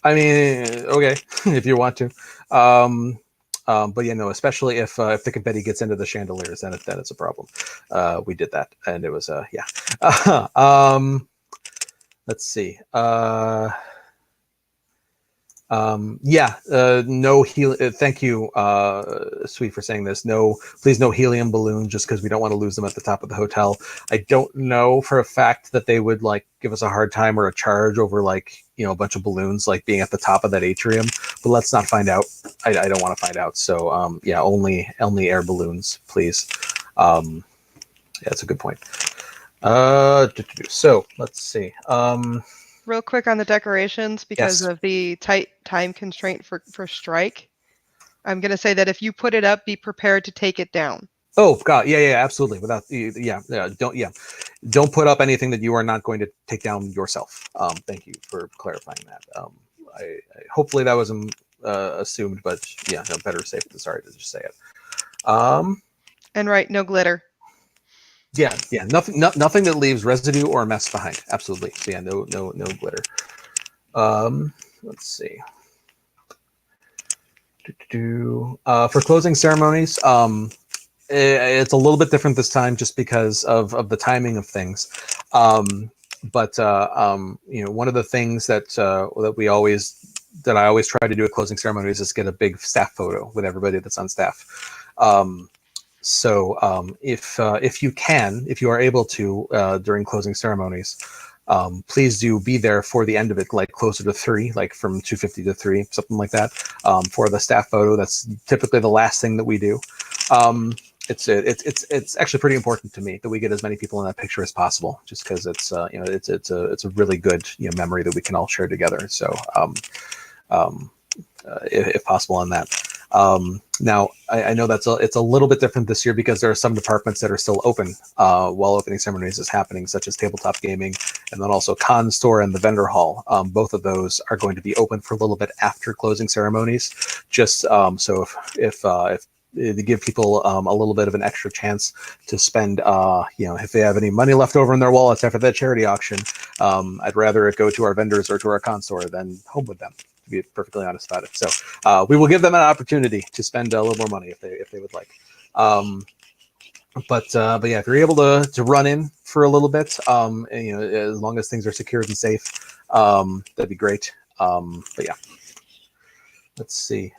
I mean, okay, if you want to. But yeah, no, especially if the confetti gets into the chandeliers, then it's a problem. We did that, and it was yeah. Let's see. No helium. Thank you, Sweet, for saying this. No, please, no helium balloon, just because we don't want to lose them at the top of the hotel. I don't know for a fact that they would like give us a hard time or a charge over like a bunch of balloons like being at the top of that atrium. But let's not find out. I don't want to find out. So yeah, only air balloons, please. Yeah, that's a good point. So let's see. Real quick on the decorations, because of the tight time constraint for strike, I'm going to say that if you put it up, be prepared to take it down. Oh God, yeah, absolutely. Don't put up anything that you are not going to take down yourself. Thank you for clarifying that. I hopefully that wasn't assumed, but yeah, no, better safe than sorry to just say it. And right, no glitter. Yeah, nothing that leaves residue or mess behind. Absolutely. So yeah, no glitter. Let's see. For closing ceremonies, it's a little bit different this time just because of the timing of things. But one of the things that I always try to do at closing ceremonies is get a big staff photo with everybody that's on staff. So if you are able to during closing ceremonies, please do be there for the end of it, like closer to 3, like from 2:50 to 3, something like that, for the staff photo. That's typically the last thing that we do. It's actually pretty important to me that we get as many people in that picture as possible, just because it's a really good memory that we can all share together. So if possible on that. Now, I know it's a little bit different this year because there are some departments that are still open while opening ceremonies is happening, such as tabletop gaming, and then also Con Store and the vendor hall. Both of those are going to be open for a little bit after closing ceremonies, just so if to give people a little bit of an extra chance to spend, if they have any money left over in their wallets after that charity auction, I'd rather it go to our vendors or to our Con Store than home with them, to be perfectly honest about it. So we will give them an opportunity to spend a little more money if they would like. But yeah, if you're able to run in for a little bit, and, as long as things are secured and safe, that'd be great. But yeah, let's see.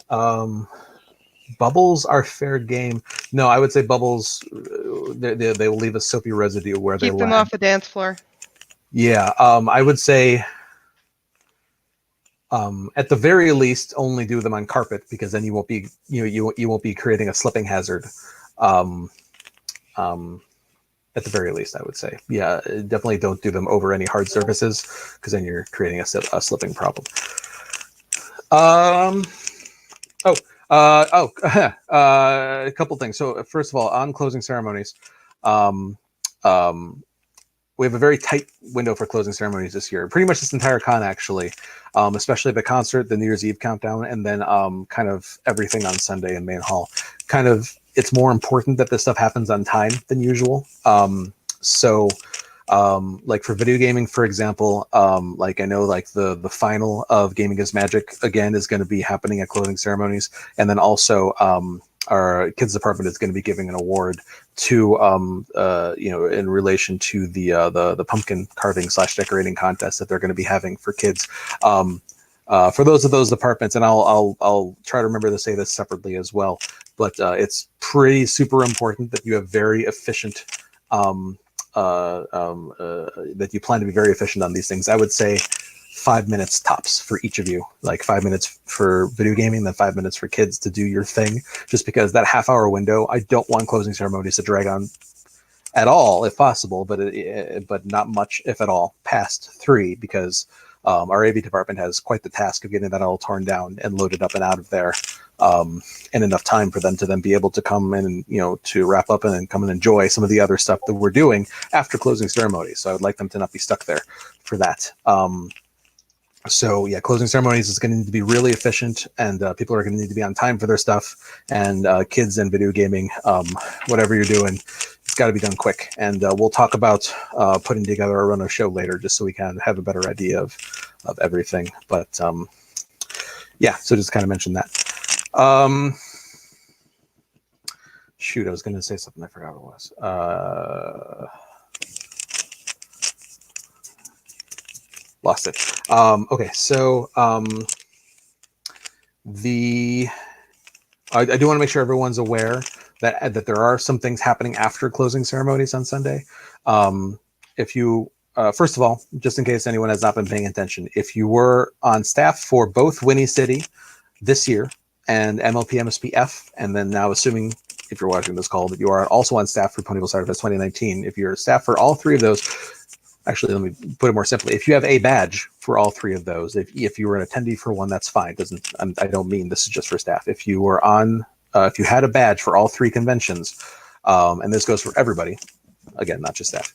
Bubbles are fair game. No, I would say bubbles. They will leave a soapy residue where they land. Keep them off the dance floor. Yeah, I would say. At the very least, only do them on carpet, because then you won't be you won't be creating a slipping hazard. At the very least, I would say, yeah, definitely don't do them over any hard surfaces, because then you're creating a slipping problem. A couple things. So first of all, on closing ceremonies, we have a very tight window for closing ceremonies this year. Pretty much this entire con, actually, especially the concert, the New Year's Eve countdown, and then kind of everything on Sunday in main hall. Kind of, it's more important that this stuff happens on time than usual. Like for video gaming, for example, like I know like the final of Gaming is Magic again is going to be happening at closing ceremonies, and then also our kids department is going to be giving an award to in relation to the pumpkin carving / decorating contest that they're going to be having for kids. For those departments, and I'll try to remember to say this separately as well, but it's pretty super important that you have very efficient that you plan to be very efficient on these things. I would say 5 minutes tops for each of you, like 5 minutes for video gaming, then 5 minutes for kids to do your thing, just because that half-hour window, I don't want closing ceremonies to drag on. at all if possible, but not much if at all past 3, because our AV department has quite the task of getting that all torn down and loaded up and out of there in enough time for them to then be able to come in and, to wrap up and then come and enjoy some of the other stuff that we're doing after closing ceremonies. So I would like them to not be stuck there for that. So yeah, closing ceremonies is going to need to be really efficient, and people are going to need to be on time for their stuff. And kids and video gaming, whatever you're doing, it's got to be done quick. And we'll talk about putting together a run show later, just so we can have a better idea of everything. But yeah, so just kind of mention that. Shoot, I was going to say something. I forgot what it was. Lost it. Okay, so I do want to make sure everyone's aware that there are some things happening after closing ceremonies on Sunday. If you first of all, just in case anyone has not been paying attention, if you were on staff for both Winnie City this year and MLP MSPF, and then now assuming if you're watching this call that you are also on staff for Ponyville Cyberfest 2019, if you're staff for all 3 of those. Actually, let me put it more simply. If you have a badge for all 3 of those, if you were an attendee for one, that's fine. I don't mean this is just for staff. If you were on, if you had a badge for all 3 conventions, and this goes for everybody, again, not just staff,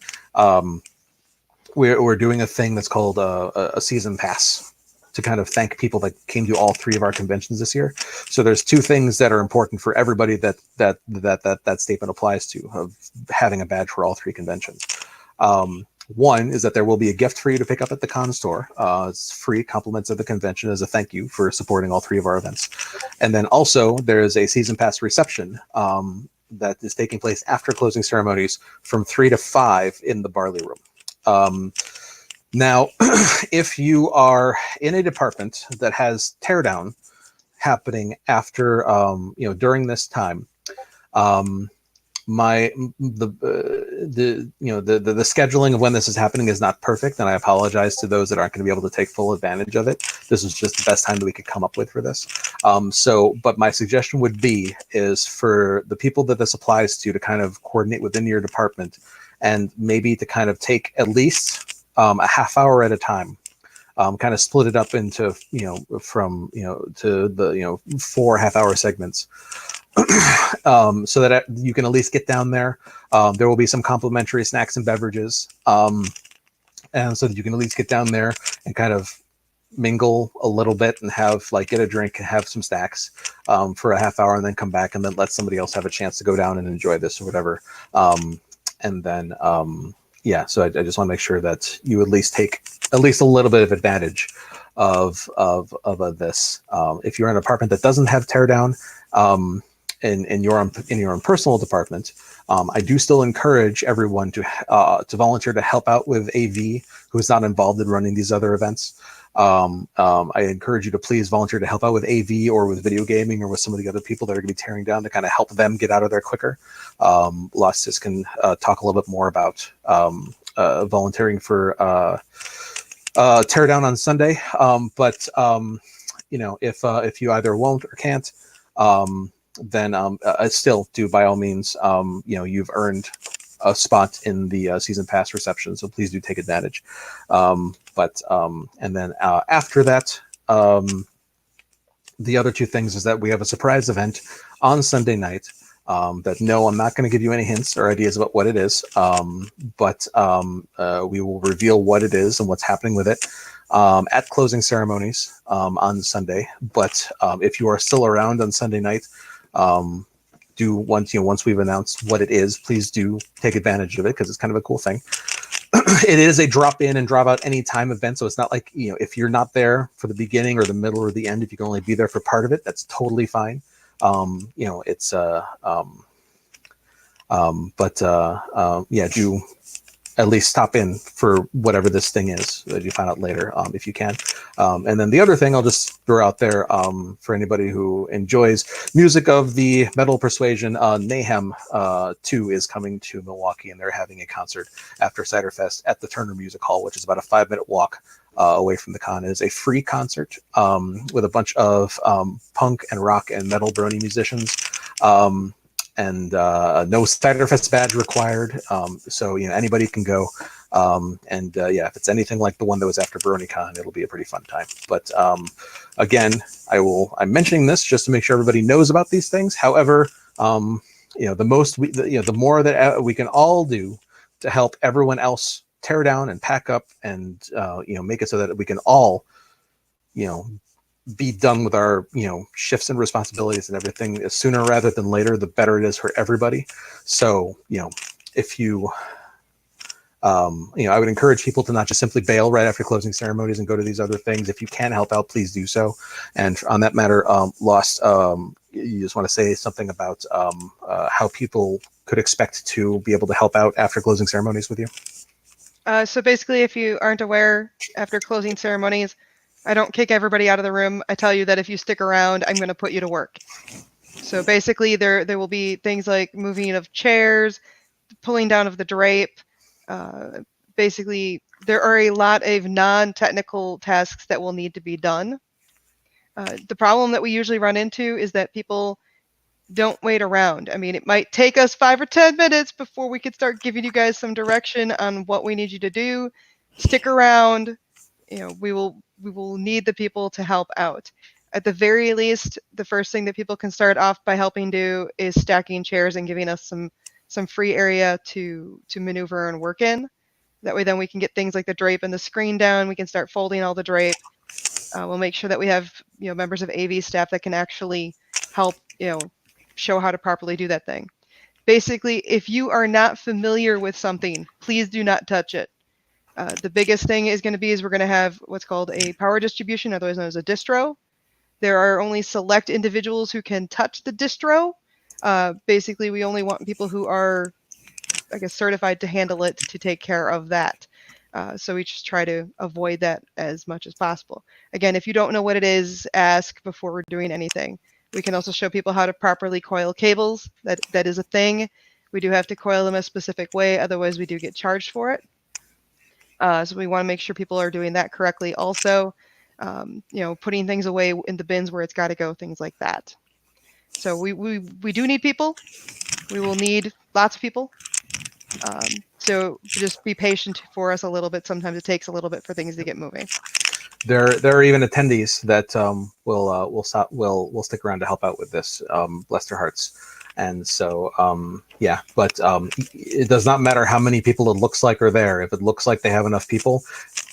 we're doing a thing that's called a season pass to kind of thank people that came to all 3 of our conventions this year. So there's 2 things that are important for everybody that statement applies to, of having a badge for all 3 conventions. One is that there will be a gift for you to pick up at the con store. It's free, compliments of the convention as a thank you for supporting all 3 of our events. And then also there is a season pass reception that is taking place after closing ceremonies from 3 to 5 in the Barley Room. Now, if you are in a department that has teardown happening after, during this time, the scheduling of when this is happening is not perfect, and I apologize to those that aren't going to be able to take full advantage of it. This is just the best time that we could come up with for this. But my suggestion would be is for the people that this applies to kind of coordinate within your department, and maybe to kind of take at least a half hour at a time. Kind of split it up into, to the, 4 half-hour segments. So that you can at least get down there. There will be some complimentary snacks and beverages, and so that you can at least get down there and kind of mingle a little bit and have get a drink and have some snacks for a half hour, and then come back and then let somebody else have a chance to go down and enjoy this or whatever. And then yeah, so I just want to make sure that you at least take at least a little bit of advantage of this. If you're in an apartment that doesn't have teardown, in your own personal department, I do still encourage everyone to volunteer to help out with AV who is not involved in running these other events. I encourage you to please volunteer to help out with AV or with video gaming or with some of the other people that are going to be tearing down, to kind of help them get out of there quicker. Lostis can talk a little bit more about volunteering for teardown on Sunday. But if you either won't or can't, then still do, by all means. You've earned a spot in the season pass reception, so please do take advantage. And then after that, the other 2 things is that we have a surprise event on Sunday night. That no, I'm not going to give you any hints or ideas about what it is, but we will reveal what it is and what's happening with it at closing ceremonies on Sunday. But if you are still around on Sunday night, once we've announced what it is, please do take advantage of it, because it's kind of a cool thing. It is a drop in and drop out anytime event, so it's not like, if you're not there for the beginning or the middle or the end, if you can only be there for part of it, that's totally fine. It's yeah, do at least stop in for whatever this thing is that you find out later, if you can. And then the other thing I'll just throw out there, for anybody who enjoys music of the metal persuasion, Mayhem 2 is coming to Milwaukee, and they're having a concert after Cider Fest at the Turner Music Hall, which is about a 5-minute walk away from the con. It is a free concert with a bunch of punk and rock and metal brony musicians. and no Ciderfest badge required. So anybody can go. Yeah, if it's anything like the one that was after BronyCon, it'll be a pretty fun time. But again, I'm mentioning this just to make sure everybody knows about these things. However, the more that we can all do to help everyone else tear down and pack up and make it so that we can all be done with our shifts and responsibilities and everything sooner rather than later, the better it is for everybody. So if you I would encourage people to not just simply bail right after closing ceremonies and go to these other things. If you can help out, please do so. And on that matter, Lost, you just want to say something about how people could expect to be able to help out after closing ceremonies with you? So basically, if you aren't aware, after closing ceremonies, I don't kick everybody out of the room. I tell you that if you stick around, I'm going to put you to work. So basically, there will be things like moving of chairs, pulling down of the drape. Basically, there are a lot of non-technical tasks that will need to be done. The problem that we usually run into is that people don't wait around. I mean, it might take us 5 or 10 minutes before we could start giving you guys some direction on what we need you to do. Stick around. We will need the people to help out. At the very least, the first thing that people can start off by helping do is stacking chairs and giving us some free area to maneuver and work in. That way, then we can get things like the drape and the screen down. We can start folding all the drape. We'll make sure that we have members of AV staff that can actually help show how to properly do that thing. Basically, if you are not familiar with something, please do not touch it. The biggest thing is going to be we're going to have what's called a power distribution, otherwise known as a distro. There are only select individuals who can touch the distro. Basically, we only want people who are, I guess, certified to handle it to take care of that. So we just try to avoid that as much as possible. Again, if you don't know what it is, ask before we're doing anything. We can also show people how to properly coil cables. That is a thing. We do have to coil them a specific way, otherwise we do get charged for it. So we want to make sure people are doing that correctly. Also, putting things away in the bins where it's got to go, things like that. So we do need people. We will need lots of people. So just be patient for us a little bit. Sometimes it takes a little bit for things to get moving. There are even attendees that will stick around to help out with this, bless their hearts. And so but it does not matter how many people it looks like are there. If it looks like they have enough people,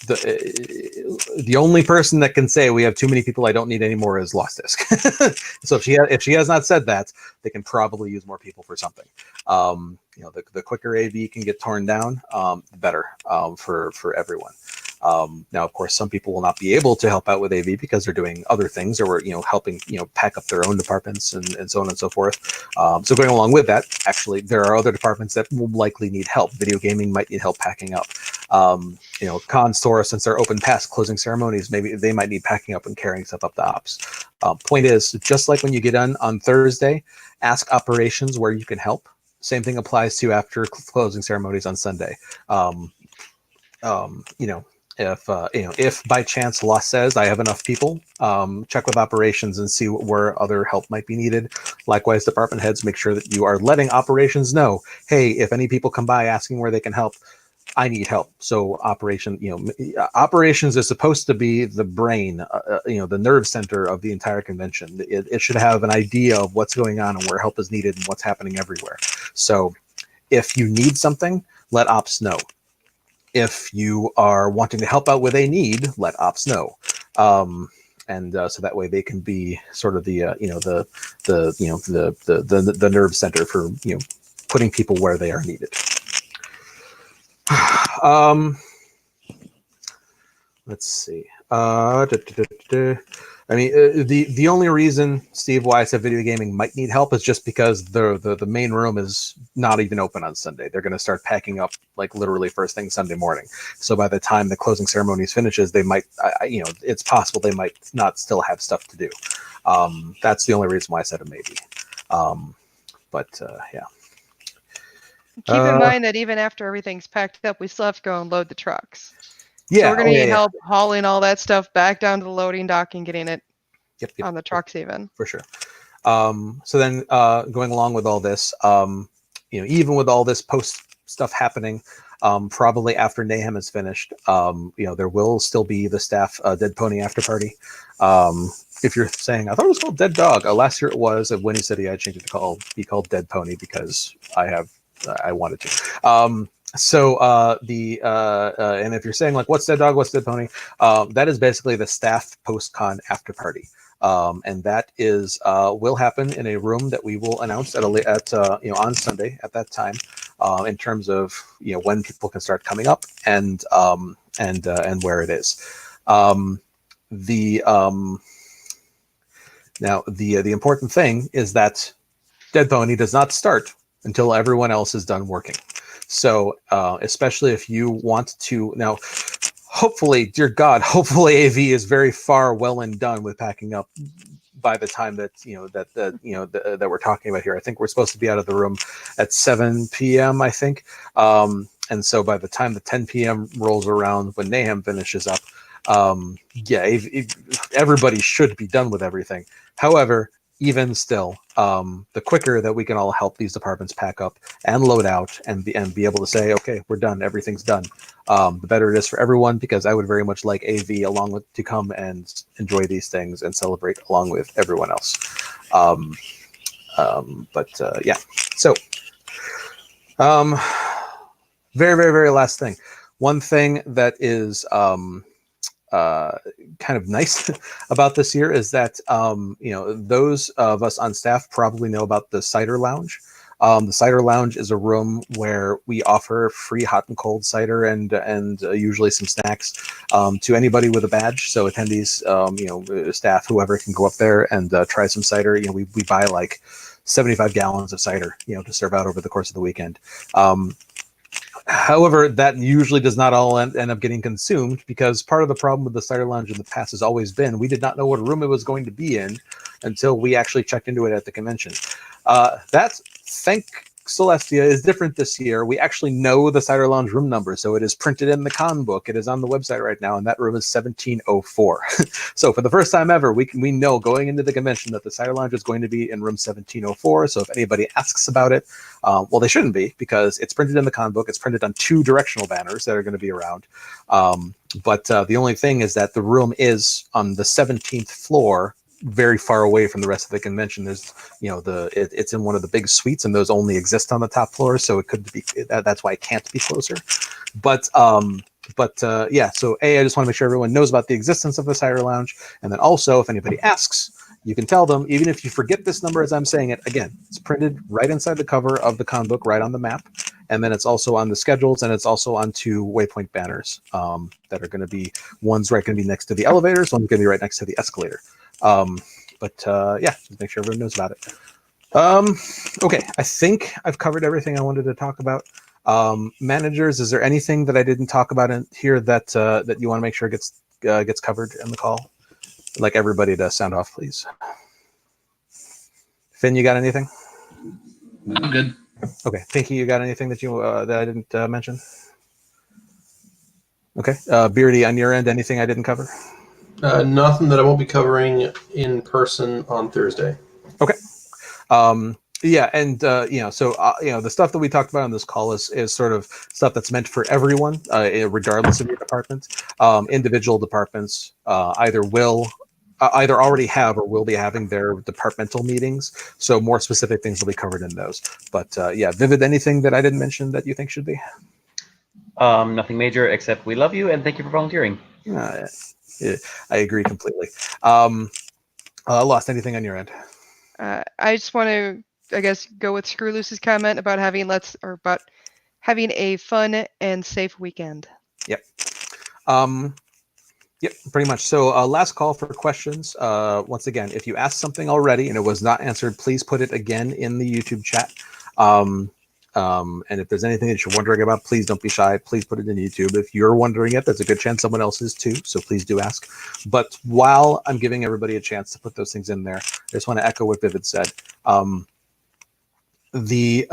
the only person that can say we have too many people, I don't need any more, is Lost Disc. So if she has not said that, they can probably use more people for something. The quicker AV can get torn down, the better for everyone. Now, of course, some people will not be able to help out with AV because they're doing other things, or helping pack up their own departments and so on and so forth. So going along with that, actually, there are other departments that will likely need help. Video gaming might need help packing up. Con store, since they're open past closing ceremonies, maybe they might need packing up and carrying stuff up to ops. Point is, just like when you get on Thursday, ask operations where you can help. Same thing applies to after closing ceremonies on Sunday. If by chance Lost says I have enough people, check with operations and see where other help might be needed. Likewise, department heads, make sure that you are letting operations know, hey, if any people come by asking where they can help, I need help. So operations is supposed to be the brain, the nerve center of the entire convention. It should have an idea of what's going on and where help is needed and what's happening everywhere. So if you need something, let ops know. If you are wanting to help out with a need, let ops know. And so that way they can be sort of the nerve center for putting people where they are needed. Let's see. The only reason, Steve, why I said video gaming might need help is just because the main room is not even open on Sunday. They're going to start packing up like literally first thing Sunday morning. So by the time the closing ceremonies finishes, they might, it's possible they might not still have stuff to do. That's the only reason why I said a maybe. Yeah. Keep in mind that even after everything's packed up, we still have to go and load the trucks. Yeah, so we're going to need help hauling all that stuff back down to the loading dock and getting it yep, on the trucks even. For sure. So then going along with all this, even with all this post stuff happening, probably after Nahum is finished, there will still be the staff Dead Pony after party. If you're saying, I thought it was called Dead Dog. Last year it was. At Winnie City, I changed it to be called Dead Pony because I wanted to. And if you're saying like, what's Dead Dog, what's Dead Pony? That is basically the staff post-con after party. And that is will happen in a room that we will announce on Sunday at that time, in terms of when people can start coming up and where it is. Now the important thing is that Dead Pony does not start until everyone else is done working. So especially if you want to now. Hopefully, dear God, hopefully AV is very well and done with packing up by the time that that we're talking about here. I think we're supposed to be out of the room at 7 p.m. I think, and so by the time the 10 p.m. rolls around when Nahum finishes up, everybody should be done with everything. However, even still, the quicker that we can all help these departments pack up and load out and be able to say, okay, we're done, everything's done, the better it is for everyone, because I would very much like AV to come and enjoy these things and celebrate along with everyone else. So very, very, very last thing. One thing that is kind of nice about this year is that those of us on staff probably know about the cider lounge. The cider lounge is a room where we offer free hot and cold cider and usually some snacks to anybody with a badge. So attendees, staff, whoever can go up there and try some cider. We buy like 75 gallons of cider, to serve out over the course of the weekend. However, that usually does not all end up getting consumed, because part of the problem with the cider lounge in the past has always been we did not know what room it was going to be in until we actually checked into it at the convention. That, thank Celestia, is different this year. We actually know the cider lounge room number, so it is printed in the con book. It is on the website right now, and that room is 1704. So for the first time ever, we know going into the convention that the cider lounge is going to be in room 1704. So if anybody asks about it, well, they shouldn't be, because it's printed in the con book. It's printed on 2 directional banners that are going to be around. But the only thing is that the room is on the 17th floor, very far away from the rest of the convention. There's, it's in one of the big suites, and those only exist on the top floor, so it could be that's why it can't be closer. But so I just want to make sure everyone knows about the existence of the cider lounge, and then also if anybody asks, you can tell them, even if you forget this number as I'm saying it, again, it's printed right inside the cover of the con book, right on the map, and then it's also on the schedules, and it's also on 2 waypoint banners that are going to be, one's going to be next to the elevators, one's going to be right next to the escalator. Just make sure everyone knows about it. Okay, I think I've covered everything I wanted to talk about. Managers, is there anything that I didn't talk about in here that you want to make sure gets covered in the call? I'd like everybody to sound off, please. Finn, you got anything? I'm good. Okay, Pinky, you got anything that I didn't mention? Okay, Beardy, on your end, anything I didn't cover? Nothing that I won't be covering in person on Thursday. Okay. The stuff that we talked about on this call is sort of stuff that's meant for everyone, regardless of your department. Individual departments either already have or will be having their departmental meetings. So more specific things will be covered in those. But Vivid, anything that I didn't mention that you think should be? Nothing major, except we love you and thank you for volunteering. I agree completely. Lost, anything on your end? I just want to, I guess, go with Screw Loose's comment about having a fun and safe weekend. Yep. Yep, pretty much. So last call for questions. Once again, if you asked something already and it was not answered, please put it again in the YouTube chat. And if there's anything that you're wondering about, please don't be shy. Please put it in YouTube. If you're wondering it, there's a good chance someone else is too. So please do ask. But while I'm giving everybody a chance to put those things in there, I just want to echo what Vivid said. These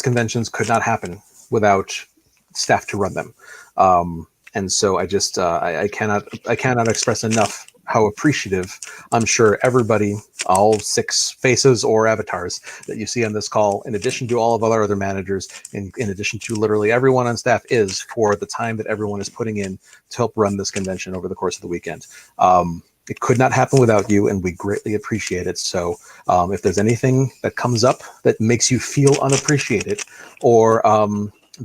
conventions could not happen without staff to run them. And so I just I cannot express enough how appreciative I'm sure everybody, all 6 faces or avatars that you see on this call, in addition to all of our other managers, in addition to literally everyone on staff, is for the time that everyone is putting in to help run this convention over the course of the weekend. It could not happen without you, and we greatly appreciate it. So if there's anything that comes up that makes you feel unappreciated, or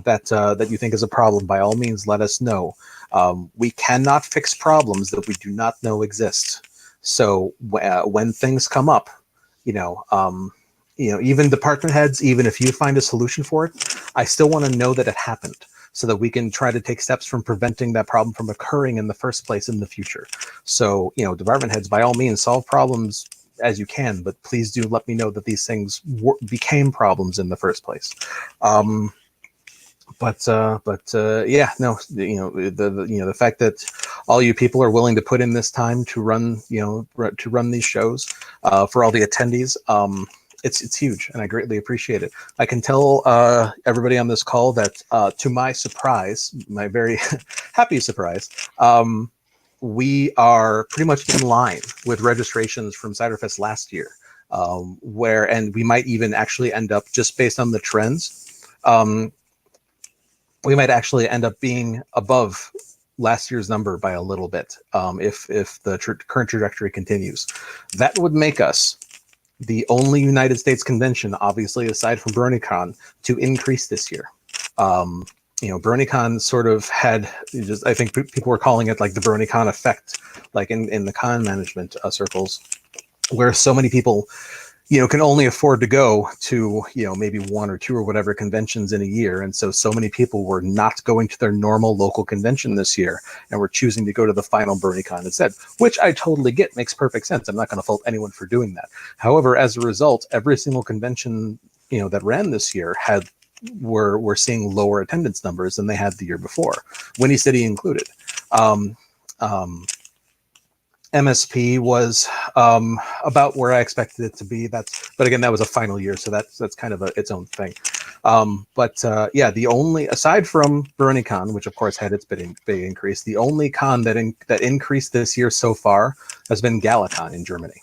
that you think is a problem, by all means, let us know. We cannot fix problems that we do not know exist. So when things come up, even department heads, even if you find a solution for it, I still want to know that it happened, so that we can try to take steps from preventing that problem from occurring in the first place in the future. So, department heads, by all means, solve problems as you can, but please do let me know that these things became problems in the first place. Yeah, no, the fact that all you people are willing to put in this time to run these shows, for all the attendees, it's huge, and I greatly appreciate it. I can tell everybody on this call that, to my surprise, my very happy surprise, we are pretty much in line with registrations from Ciderfest last year, and we might even actually end up, just based on the trends, we might actually end up being above last year's number by a little bit, if the current trajectory continues. That would make us the only United States convention, obviously aside from BronyCon, to increase this year. BronyCon sort of had, I think people were calling it like the BronyCon effect, like in the con management circles, where so many people, can only afford to go to, maybe 1 or 2 or whatever conventions in a year. And so many people were not going to their normal local convention this year and were choosing to go to the final BronyCon instead, which I totally get, makes perfect sense. I'm not going to fault anyone for doing that. However, as a result, every single convention, that ran this year were seeing lower attendance numbers than they had the year before, Winnie City included. MSP was about where I expected it to be. But again, that was a final year, so that's kind of its own thing. Yeah, the only, aside from BronyCon, which of course had its big increase, the only con that increased this year so far has been GalaCon in Germany.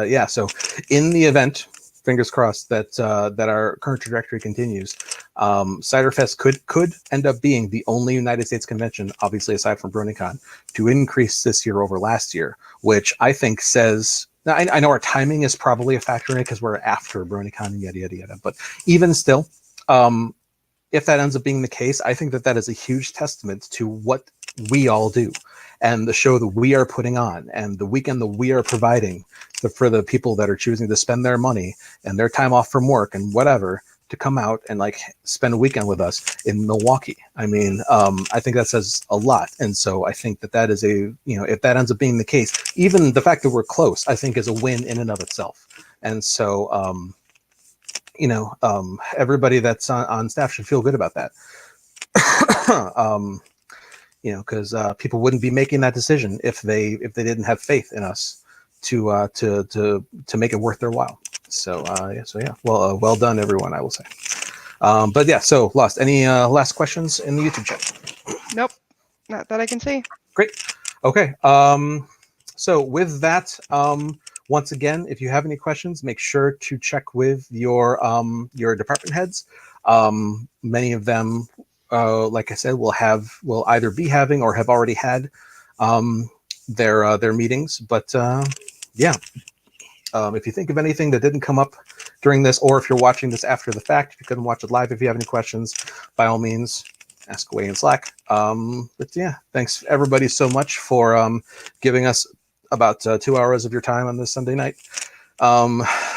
Yeah, so in the event, fingers crossed, that our current trajectory continues, Ciderfest could end up being the only United States convention, obviously aside from BronyCon, to increase this year over last year, which I think says, now I know our timing is probably a factor in it because we're after BronyCon and yada yada yada, but even still, if that ends up being the case, I think that is a huge testament to what we all do, and the show that we are putting on, and the weekend that we are providing for the people that are choosing to spend their money and their time off from work and whatever to come out and spend a weekend with us in Milwaukee. I mean, I think that says a lot. And so I think that is if that ends up being the case, even the fact that we're close, I think is a win in and of itself. And so, everybody that's on staff should feel good about that. Because people wouldn't be making that decision if they didn't have faith in us to make it worth their while. So yeah. Well done, everyone, I will say. But yeah, so Lost, any last questions in the YouTube chat? Nope, not that I can see. Great. Okay. So with that, once again, if you have any questions, make sure to check with your department heads. Many of them, like I said, will either be having or have already had their meetings. But yeah, if you think of anything that didn't come up during this, or if you're watching this after the fact, if you couldn't watch it live, if you have any questions, by all means, ask away in Slack. But yeah, thanks everybody so much for giving us about 2 hours of your time on this Sunday night.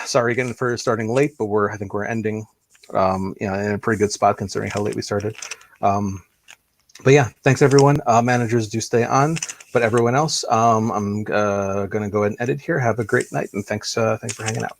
Sorry again for starting late, but I think we're ending in a pretty good spot considering how late we started. But yeah, thanks everyone. Managers do stay on, but everyone else, I'm gonna go ahead and edit here. Have a great night, and thanks for hanging out.